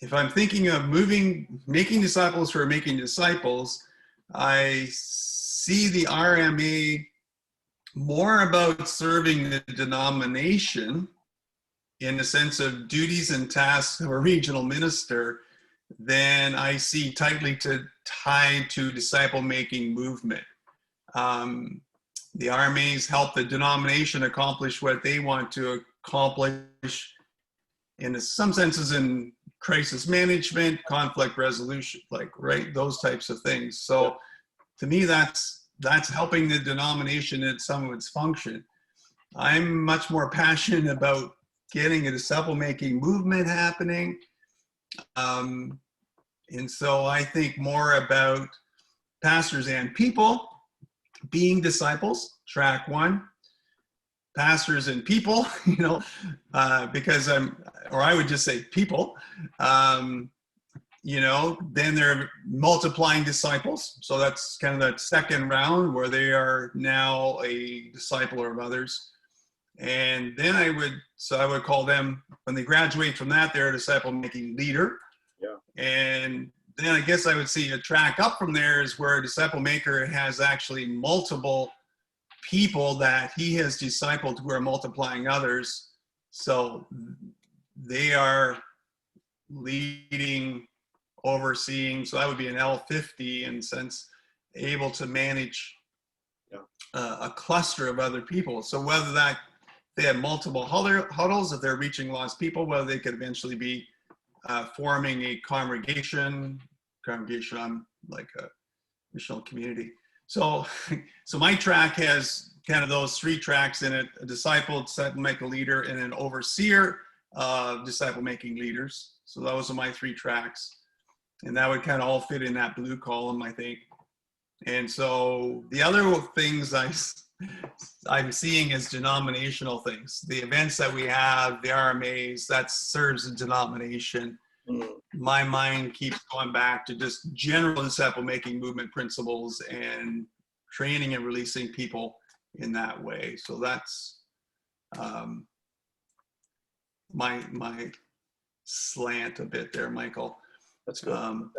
if I'm thinking of making disciples who are making disciples, I see the RMA more about serving the denomination in the sense of duties and tasks of a regional minister than I see tightly tied to disciple-making movement. The RMAs help the denomination accomplish what they want to accomplish in some senses in crisis management, conflict resolution, those types of things. So to me, that's helping the denomination in some of its function. I'm much more passionate about getting a disciple-making movement happening. And so I think more about pastors and people being disciples, track 1. Pastors and people, because I would just say people, then they're multiplying disciples. So that's kind of that second round where they are now a discipler of others. And then I would call them, when they graduate from that, they're a disciple-making leader. Yeah. And then I guess I would see a track up from there is where a disciple maker has actually multiple people that he has discipled who are multiplying others. So they are leading, overseeing. So that would be an L50 in sense, able to manage a cluster of other people. So whether that they have multiple huddles, if they're reaching lost people, whether they could eventually be forming a congregation on like a missional community. So my track has kind of those 3 tracks in it: a disciple, disciple-making leader, and an overseer of disciple-making leaders. So those are my 3 tracks. And that would kind of all fit in that blue column, I think. And so the other things I I'm seeing as denominational things. The events that we have, the RMAs, that serves a denomination. My mind keeps going back to just general disciple making movement principles and training and releasing people in that way. So that's my slant a bit there, Michael. That's good.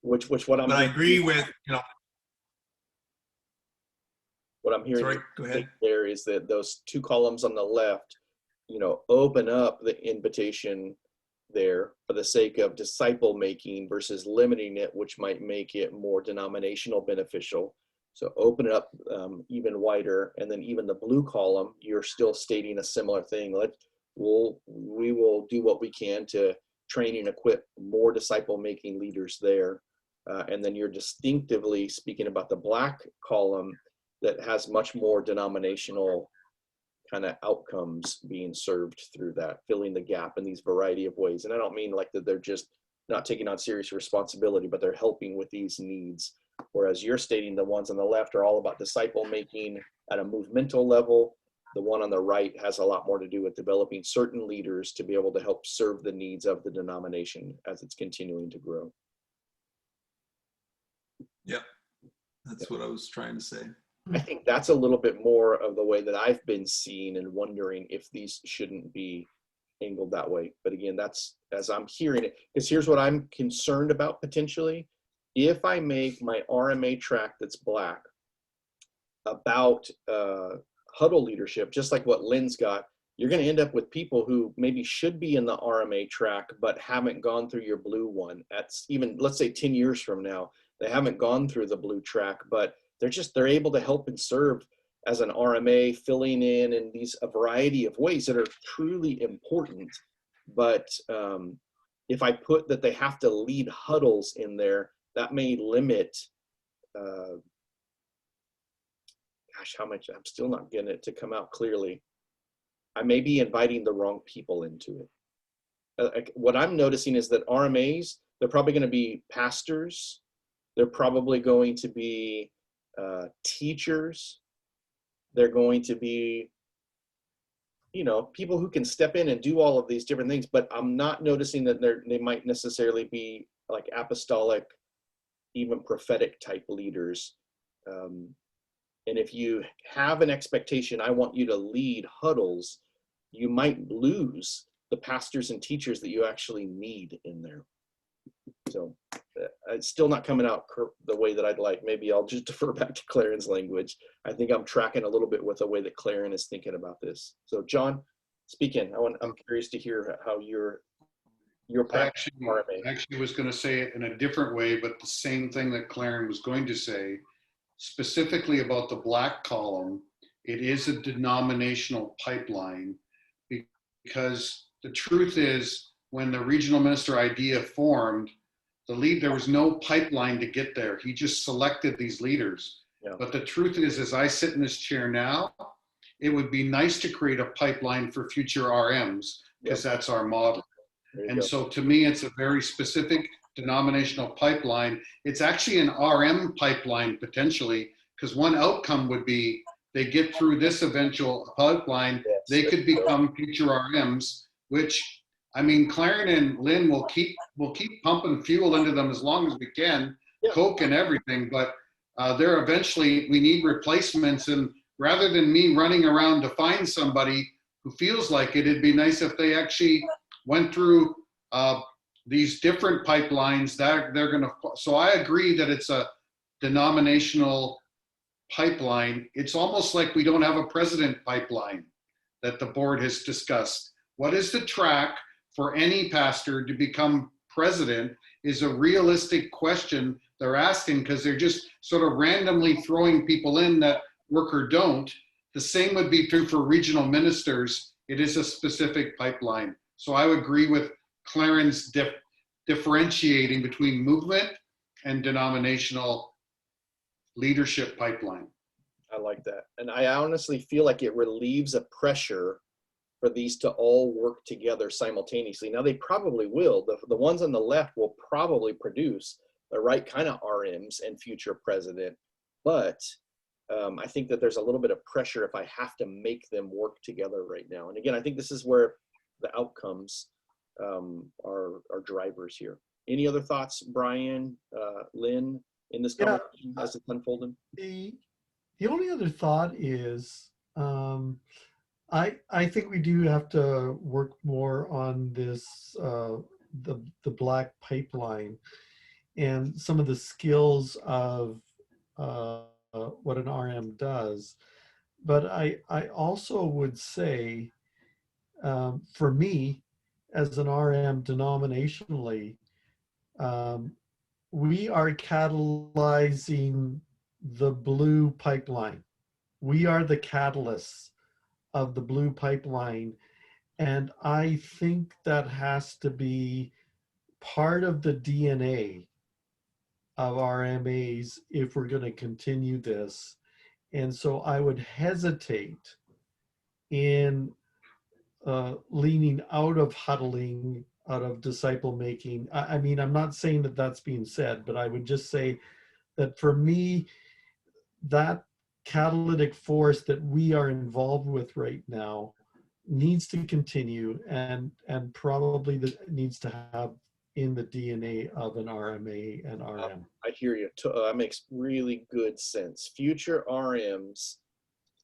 Which what I'm. But I agree with, you know. What I'm hearing Sorry, go ahead. there is that those two columns on the left, you know, open up the invitation there for the sake of disciple making versus limiting it, which might make it more denominational beneficial. So open it up even wider, and then even the blue column, you're still stating a similar thing. We will do what we can to train and equip more disciple making leaders there. And then you're distinctively speaking about the black column that has much more denominational kind of outcomes being served through that, filling the gap in these variety of ways. And I don't mean like that they're just not taking on serious responsibility, but they're helping with these needs. Whereas you're stating the ones on the left are all about disciple making at a movemental level. The one on the right has a lot more to do with developing certain leaders to be able to help serve the needs of the denomination as it's continuing to grow. Yep, that's what I was trying to say. I think that's a little bit more of the way that I've been seeing and wondering if these shouldn't be angled that way. But again, that's as I'm hearing it, because here's what I'm concerned about potentially. If I make my RMA track that's black about huddle leadership, just like what Lynn's got, you're going to end up with people who maybe should be in the RMA track, but haven't gone through your blue one. At even, let's say 10 years from now, they haven't gone through the blue track, but they're able to help and serve as an RMA, filling in these a variety of ways that are truly important. But if I put that they have to lead huddles in there, that may limit, gosh, how much, I'm still not getting it to come out clearly. I may be inviting the wrong people into it. What I'm noticing is that RMAs, they're probably going to be pastors. They're probably going to be teachers. They're going to be, you know, people who can step in and do all of these different things, but I'm not noticing that they might necessarily be like apostolic, even prophetic type leaders. And if you have an expectation, I want you to lead huddles, you might lose the pastors and teachers that you actually need in there. So it's still not coming out the way that I'd like. Maybe I'll just defer back to Claren's language. I think I'm tracking a little bit with the way that Claren is thinking about this. So John, speaking, I'm curious to hear how your practice. I actually was going to say it in a different way, but the same thing that Claren was going to say, specifically about the black column. It is a denominational pipeline, because the truth is, when the regional minister idea formed, there was no pipeline to get there. He just selected these leaders. Yeah. But the truth is, as I sit in this chair now, it would be nice to create a pipeline for future RMs, because that's our model. And so to me, it's a very specific denominational pipeline. It's actually an RM pipeline potentially, because one outcome would be they get through this eventual pipeline, they could become future RMs, which, I mean, Claren and Lynn will keep pumping fuel into them as long as we can, Coke and everything, but they're eventually, we need replacements. And rather than me running around to find somebody who feels like it, it'd be nice if they actually went through these different pipelines that they're going to. So I agree that it's a denominational pipeline. It's almost like we don't have a president pipeline that the board has discussed. What is the track for any pastor to become president is a realistic question they're asking, because they're just sort of randomly throwing people in that work or don't. The same would be true for regional ministers. It is a specific pipeline. So I would agree with Claren's differentiating between movement and denominational leadership pipeline. I like that. And I honestly feel like it relieves a pressure for these to all work together simultaneously. Now they probably will. The ones on the left will probably produce the right kind of RMs and future president. But I think that there's a little bit of pressure if I have to make them work together right now. And again, I think this is where the outcomes are drivers here. Any other thoughts, Brian, Lynn, in this conversation as it's unfolding? The only other thought is, I think we do have to work more on this, the black pipeline and some of the skills of what an RM does. But I also would say, for me, as an RM denominationally, we are catalyzing the blue pipeline. We are the catalysts of the blue pipeline. And I think that has to be part of the DNA of RMAs if we're going to continue this. And so I would hesitate in leaning out of huddling, out of disciple making. I mean, I'm not saying that that's being said, but I would just say that for me, that catalytic force that we are involved with right now needs to continue and probably needs to have in the DNA of an RMA and RM. I hear you. That makes really good sense. Future RMs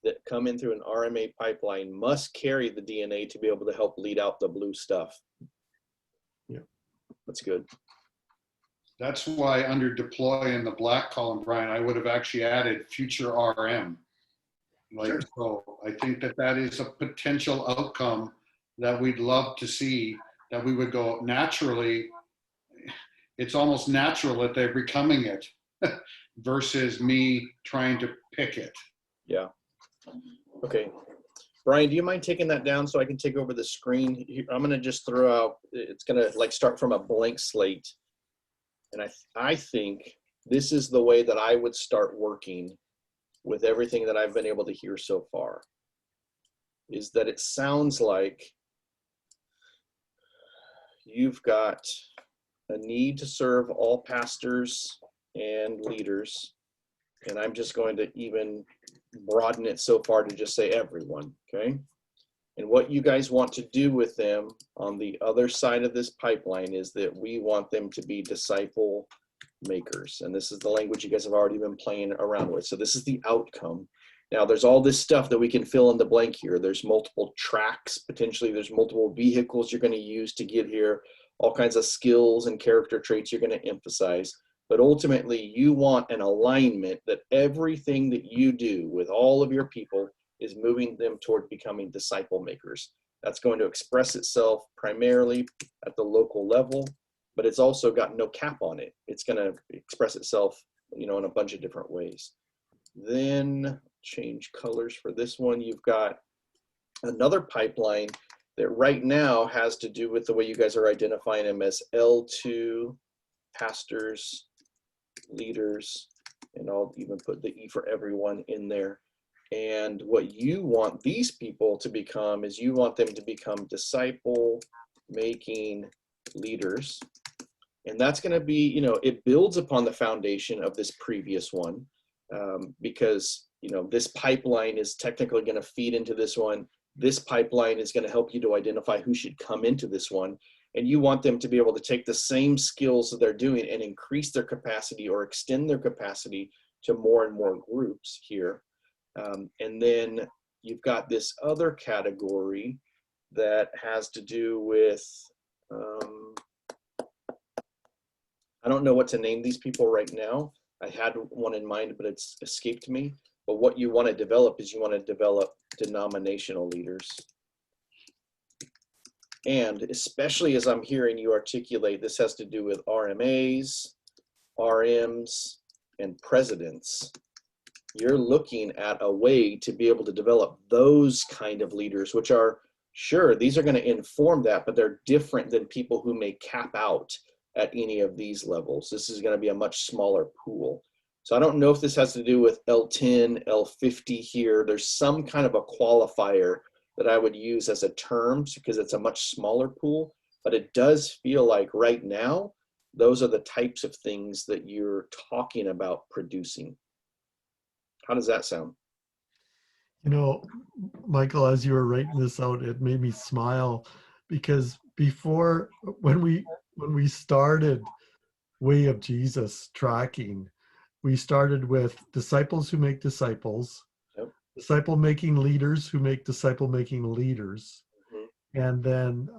that come in through an RMA pipeline must carry the DNA to be able to help lead out the blue stuff. Yeah, that's good. That's why under deploy in the black column, Brian, I would have actually added future RM. Sure. So I think that that is a potential outcome that we'd love to see, that we would go naturally. It's almost natural that they're becoming it versus me trying to pick it. Yeah. Okay. Brian, do you mind taking that down so I can take over the screen? I'm going to just throw out, it's going to like start from a blank slate. And I think this is the way that I would start working with everything that I've been able to hear so far, is that it sounds like you've got a need to serve all pastors and leaders. And I'm just going to even broaden it so far to just say everyone, okay? And what you guys want to do with them on the other side of this pipeline is that we want them to be disciple makers. And this is the language you guys have already been playing around with. So this is the outcome. Now there's all this stuff that we can fill in the blank here. There's multiple tracks, potentially there's multiple vehicles you're going to use to get here, all kinds of skills and character traits you're going to emphasize. But ultimately you want an alignment that everything that you do with all of your people is moving them toward becoming disciple makers. That's going to express itself primarily at the local level, but it's also got no cap on it. It's going to express itself, you know, in a bunch of different ways. Then change colors for this one. You've got another pipeline that right now has to do with the way you guys are identifying them as L2 pastors, leaders, and I'll even put the E for everyone in there. And what you want these people to become is you want them to become disciple making leaders. And that's going to be, you know, it builds upon the foundation of this previous one, because, you know, this pipeline is technically going to feed into this one. This pipeline is going to help you to identify who should come into this one. And you want them to be able to take the same skills that they're doing and increase their capacity or extend their capacity to more and more groups here. And then you've got this other category that has to do with, I don't know what to name these people right now. I had one in mind, but it's escaped me. But what you want to develop is you want to develop denominational leaders. And especially as I'm hearing you articulate, this has to do with RMAs, RMs, and presidents. You're looking at a way to be able to develop those kind of leaders, which are, sure, these are going to inform that, but they're different than people who may cap out at any of these levels. This is going to be a much smaller pool. So I don't know if this has to do with L10, L50 here. There's some kind of a qualifier that I would use as a term because it's a much smaller pool, but it does feel like right now, those are the types of things that you're talking about producing. How does that sound? You know, Michael, as you were writing this out, it made me smile because before, when we started Way of Jesus tracking, we started with disciples who make disciples, Yep. disciple making leaders who make disciple making leaders. Mhm. And then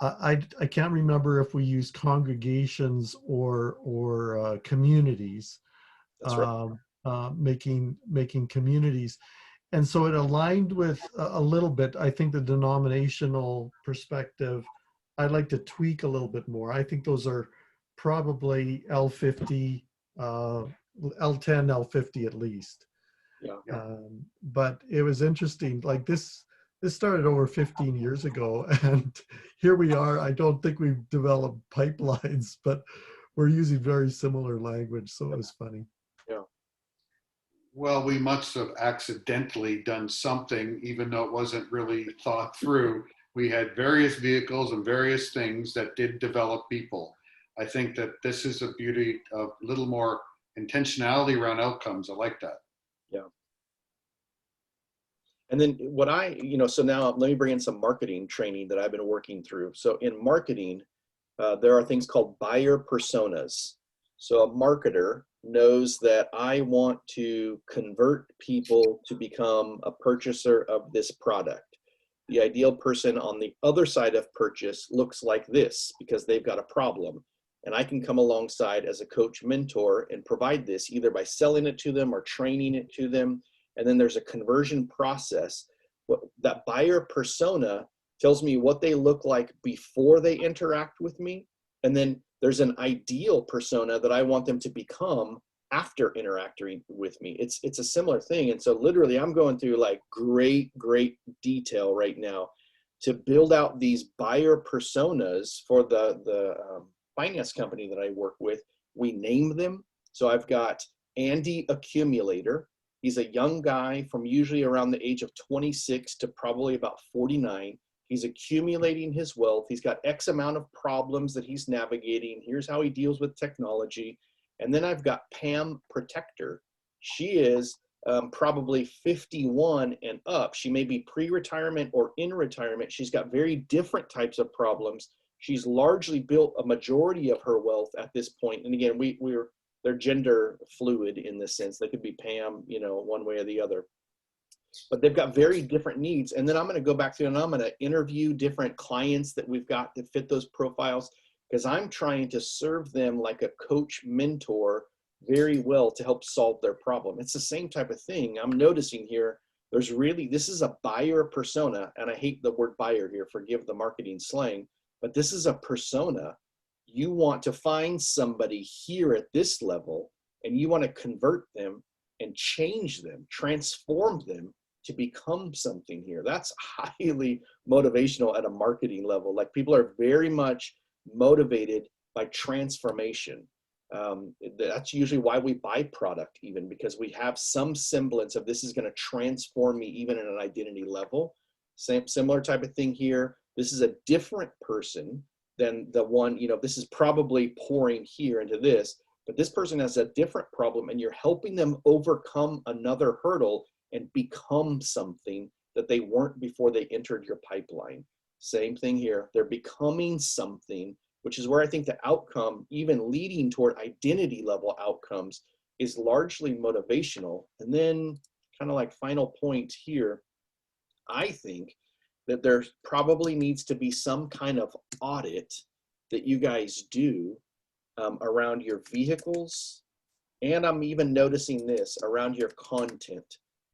I can't remember if we used congregations or communities, That's right. making communities. And so it aligned with a little bit, I think, the denominational perspective. I'd like to tweak a little bit more. I think those are probably L50, L10, L50 at least. Yeah. But it was interesting. Like this started over 15 years ago, and here we are. I don't think we've developed pipelines, but we're using very similar language. So it was funny. Yeah. Well, we must have accidentally done something, even though it wasn't really thought through. We had various vehicles and various things that did develop people. I think that this is a beauty of a little more intentionality around outcomes. I like that. Yeah. And then what so now let me bring in some marketing training that I've been working through. So in marketing, there are things called buyer personas. So a marketer knows that I want to convert people to become a purchaser of this product. The ideal person on the other side of purchase looks like this because they've got a problem. And I can come alongside as a coach mentor and provide this either by selling it to them or training it to them. And then there's a conversion process. That buyer persona tells me what they look like before they interact with me. And then there's an ideal persona that I want them to become after interacting with me. It's a similar thing. And so literally I'm going through like great detail right now to build out these buyer personas for the finance company that I work with. We name them. So I've got Andy Accumulator. He's a young guy from usually around the age of 26 to probably about 49. He's accumulating his wealth. He's got X amount of problems that he's navigating. Here's how he deals with technology. And then I've got Pam Protector. She is probably 51 and up. She may be pre-retirement or in retirement. She's got very different types of problems. She's largely built a majority of her wealth at this point. And again, they're gender fluid in this sense. They could be Pam, one way or the other. But they've got very different needs. And then I'm going to go back through and I'm going to interview different clients that we've got that fit those profiles, because I'm trying to serve them like a coach mentor very well to help solve their problem. It's the same type of thing. I'm noticing here, this is a buyer persona, and I hate the word buyer here, forgive the marketing slang, but this is a persona. You want to find somebody here at this level, and you want to convert them and change them, transform them to become something here. That's highly motivational at a marketing level. Like, people are very much motivated by transformation. That's usually why we buy product, even because we have some semblance of this is going to transform me even at an identity level. Similar type of thing here. This is a different person than the one, this is probably pouring here into this, but this person has a different problem, and you're helping them overcome another hurdle and become something that they weren't before they entered your pipeline. Same thing here. They're becoming something, which is where I think the outcome, even leading toward identity level outcomes, is largely motivational. And then kind of like final point here, I think that there probably needs to be some kind of audit that you guys do around your vehicles. And I'm even noticing this around your content.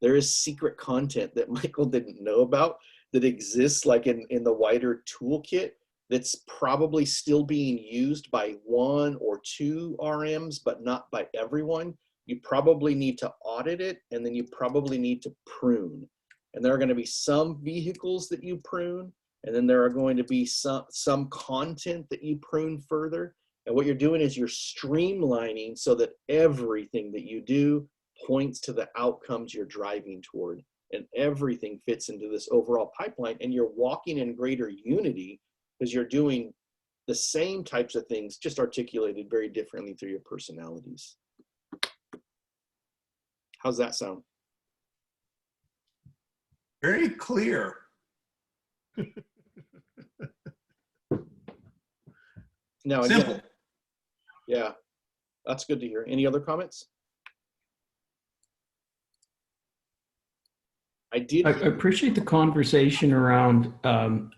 There is secret content that Michael didn't know about that exists like in the wider toolkit that's probably still being used by 1 or 2 RMs, but not by everyone. You probably need to audit it, and then you probably need to prune. And there are going to be some vehicles that you prune, and then there are going to be some content that you prune further. And what you're doing is you're streamlining so that everything that you do points to the outcomes you're driving toward, and everything fits into this overall pipeline, and you're walking in greater unity because you're doing the same types of things, just articulated very differently through your personalities. How's that sound? Very clear. Now, again, Simple. yeah, that's good to hear. Any other comments? I did. I appreciate the conversation around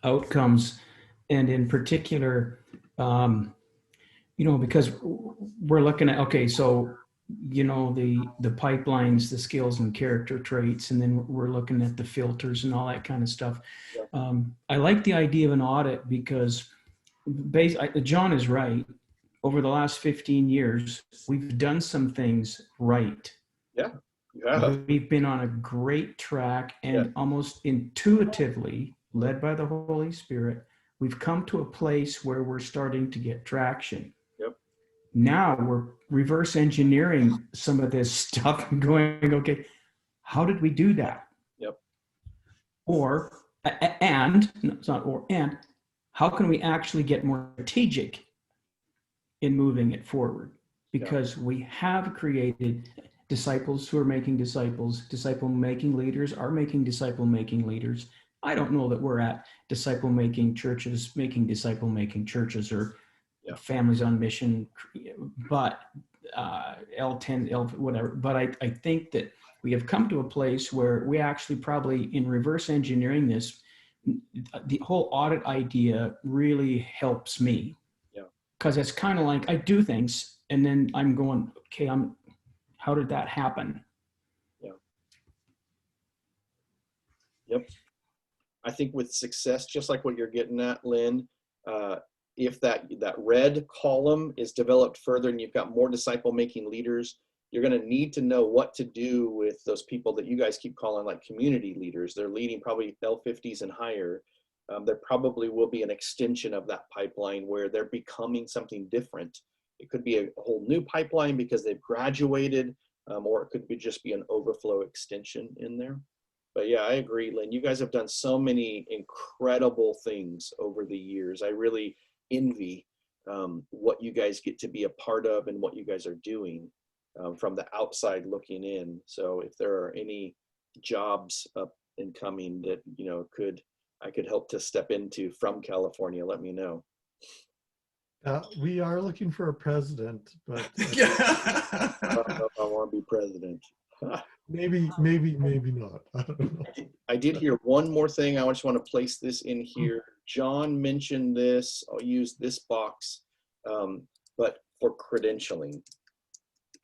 outcomes, and in particular, because we're looking at, okay, so, the pipelines, the skills and character traits, and then we're looking at the filters and all that kind of stuff. Yeah. I like the idea of an audit because John is right. Over the last 15 years, we've done some things right. Yeah, you have. We've been on a great track, and almost intuitively, led by the Holy Spirit, we've come to a place where we're starting to get traction. Yep. Now we're reverse engineering some of this stuff and going, okay, how did we do that? Yep. And how can we actually get more strategic in moving it forward? Because we have created disciples who are making disciples. Disciple-making leaders are making disciple-making leaders. I don't know that we're at disciple-making churches, making disciple-making churches, or families on mission, but L10, whatever. But I think that we have come to a place where we actually probably, in reverse engineering this, the whole audit idea really helps me. Because it's kind of like I do things and then I'm going, okay, how did that happen? Yeah. Yep. I think with success, just like what you're getting at, Lynn, if that red column is developed further and you've got more disciple-making leaders, you're going to need to know what to do with those people that you guys keep calling like community leaders. They're leading probably L50s and higher. There probably will be an extension of that pipeline where they're becoming something different. It could be a whole new pipeline because they've graduated, or it could be just be an overflow extension in there. But yeah, I agree, Lynn. You guys have done so many incredible things over the years. I really envy what you guys get to be a part of and what you guys are doing from the outside looking in. So if there are any jobs up and coming that, I could help to step into from California, let me know. We are looking for a president, but I don't know if I want to be president. maybe not. I don't know. I did hear one more thing. I just want to place this in here. John mentioned this. I'll use this box, but for credentialing.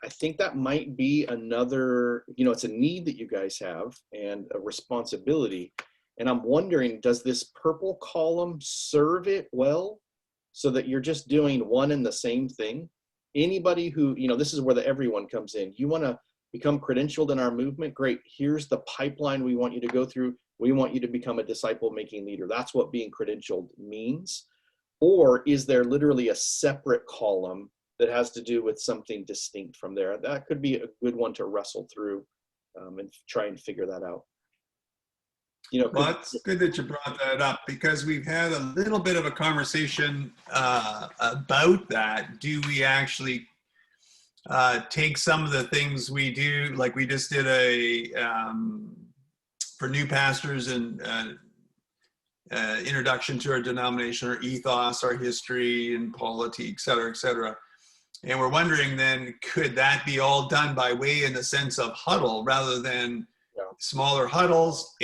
I think that might be another, it's a need that you guys have and a responsibility. And I'm wondering, does this purple column serve it well so that you're just doing one and the same thing? Anybody who, this is where the everyone comes in. You want to become credentialed in our movement? Great. Here's the pipeline we want you to go through. We want you to become a disciple-making leader. That's what being credentialed means. Or is there literally a separate column that has to do with something distinct from there? That could be a good one to wrestle through and try and figure that out. Well, it's good that you brought that up because we've had a little bit of a conversation about that. Do we actually take some of the things we do, like we just did for new pastors and introduction to our denomination, our ethos, our history and polity, et cetera, et cetera. And we're wondering then, could that be all done by way in the sense of huddle rather than smaller huddles,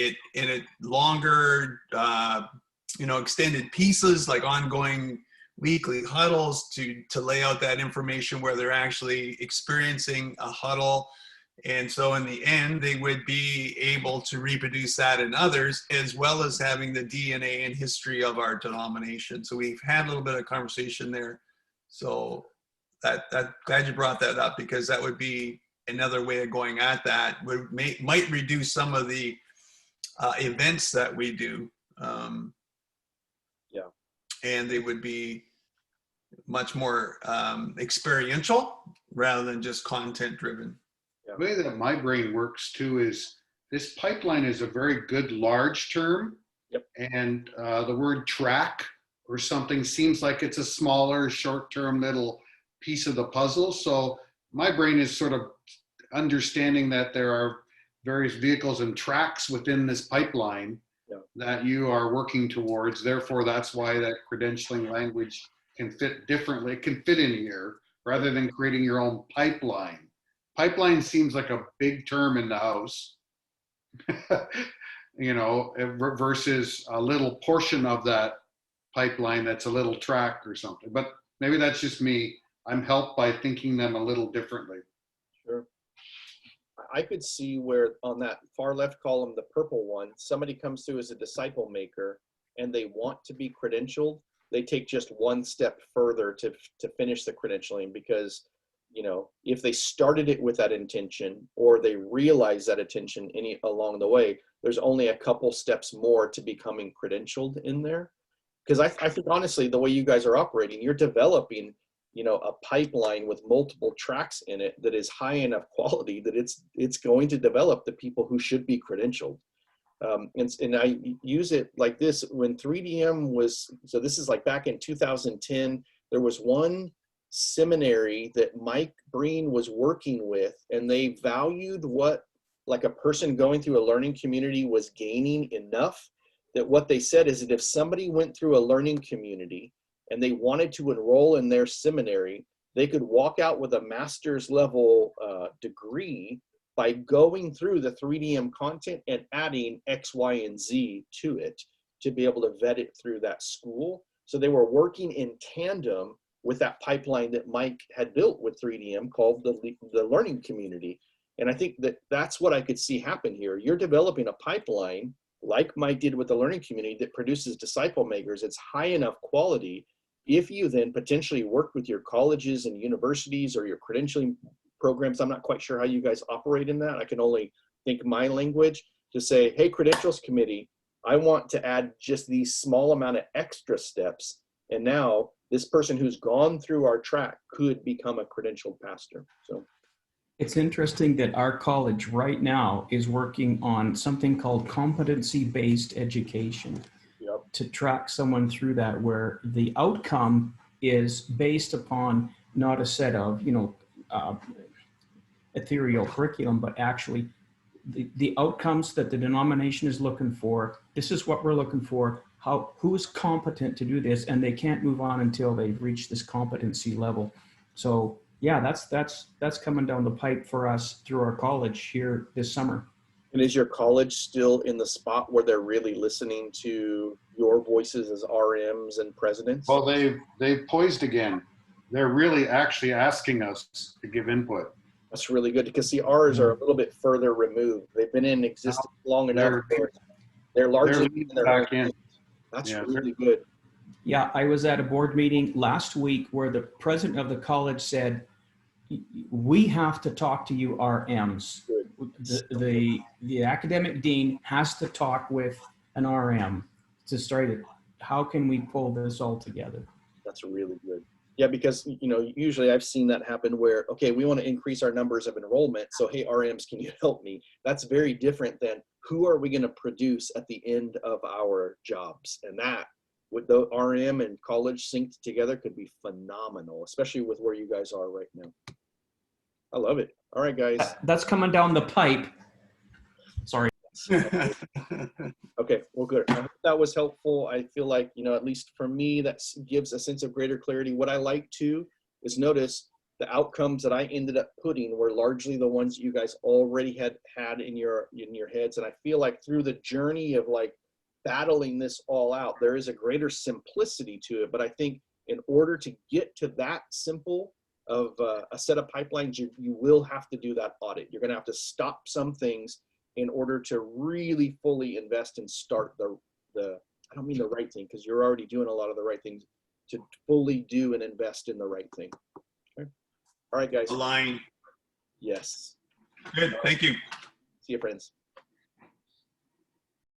longer, extended pieces like ongoing weekly huddles to lay out that information where they're actually experiencing a huddle. And so in the end, they would be able to reproduce that in others, as well as having the DNA and history of our denomination. So we've had a little bit of conversation there. So glad you brought that up, because that would be another way of going at that. Might reduce some of the events that we do. And they would be much more experiential rather than just content driven. The way that my brain works too is this pipeline is a very good large term. Yep. And the word track or something seems like it's a smaller short-term little piece of the puzzle. So my brain is sort of understanding that there are various vehicles and tracks within this pipeline that you are working towards. Therefore, that's why that credentialing language can fit differently. It can fit in here rather than creating your own pipeline. Pipeline seems like a big term in the house, you know, versus a little portion of that pipeline that's a little track or something. But maybe that's just me. I'm helped by thinking them a little differently. Sure. I could see where on that far left column, the purple one, somebody comes through as a disciple maker and they want to be credentialed. They take just one step further to finish the credentialing, because, you know, if they started it with that intention or they realize that intention along the way, there's only a couple steps more to becoming credentialed in there. Because I think honestly, the way you guys are operating, you're developing, you know, a pipeline with multiple tracks in it that is high enough quality that it's going to develop the people who should be credentialed. And I use it like this when 3DM was, so this is like back in 2010, there was one seminary that Mike Breen was working with, and they valued what like a person going through a learning community was gaining enough that what they said is that if somebody went through a learning community and they wanted to enroll in their seminary, they could walk out with a master's level degree by going through the 3DM content and adding X, Y, and Z to it to be able to vet it through that school. So they were working in tandem with that pipeline that Mike had built with 3DM called the learning community. And I think that that's what I could see happen here. You're developing a pipeline like Mike did with the learning community that produces disciple makers. It's high enough quality. If you then potentially work with your colleges and universities or your credentialing programs, I'm not quite sure how you guys operate in that. I can only think my language to say, hey, credentials committee, I want to add just these small amount of extra steps. And now this person who's gone through our track could become a credentialed pastor. So it's interesting that our college right now is working on something called competency-based education. Yep. To track someone through that, where the outcome is based upon not a set of, you know, ethereal curriculum, but actually the outcomes that the denomination is looking for. This is what we're looking for. Who's competent to do this, and they can't move on until they've reached this competency level. So yeah, that's coming down the pipe for us through our college here this summer. And is your college still in the spot where they're really listening to your voices as RMs and presidents? Well, they've poised again. They're really actually asking us to give input. That's really good, because the R's are a little bit further removed. They've been in existence long enough. They're largely in their back in. That's Yeah, really good. Yeah, I was at a board meeting last week where the president of the college said, we have to talk to you RMs. The academic dean has to talk with an RM to start it. How can we pull this all together? That's really good. Yeah, because, you know, usually I've seen that happen where, okay, we want to increase our numbers of enrollment. So, hey, RMs, can you help me? That's very different than who are we going to produce at the end of our jobs? And that, with the RM and college synced together, could be phenomenal, especially with where you guys are right now. I love it. All right, guys. That's coming down the pipe. Sorry. Okay, well, good. I hope that was helpful. I feel like, you know, at least for me, that gives a sense of greater clarity. What I like too is notice the outcomes that I ended up putting were largely the ones you guys already had in your heads. And I feel like through the journey of like battling this all out, there is a greater simplicity to it. But I think in order to get to that simple of a set of pipelines, you will have to do that audit. You're going to have to stop some things in order to really fully invest and start the I don't mean the right thing, because you're already doing a lot of the right things, to fully do and invest in the right thing. Okay. All right, guys. Align. Yes. Good. Thank you. See you, friends.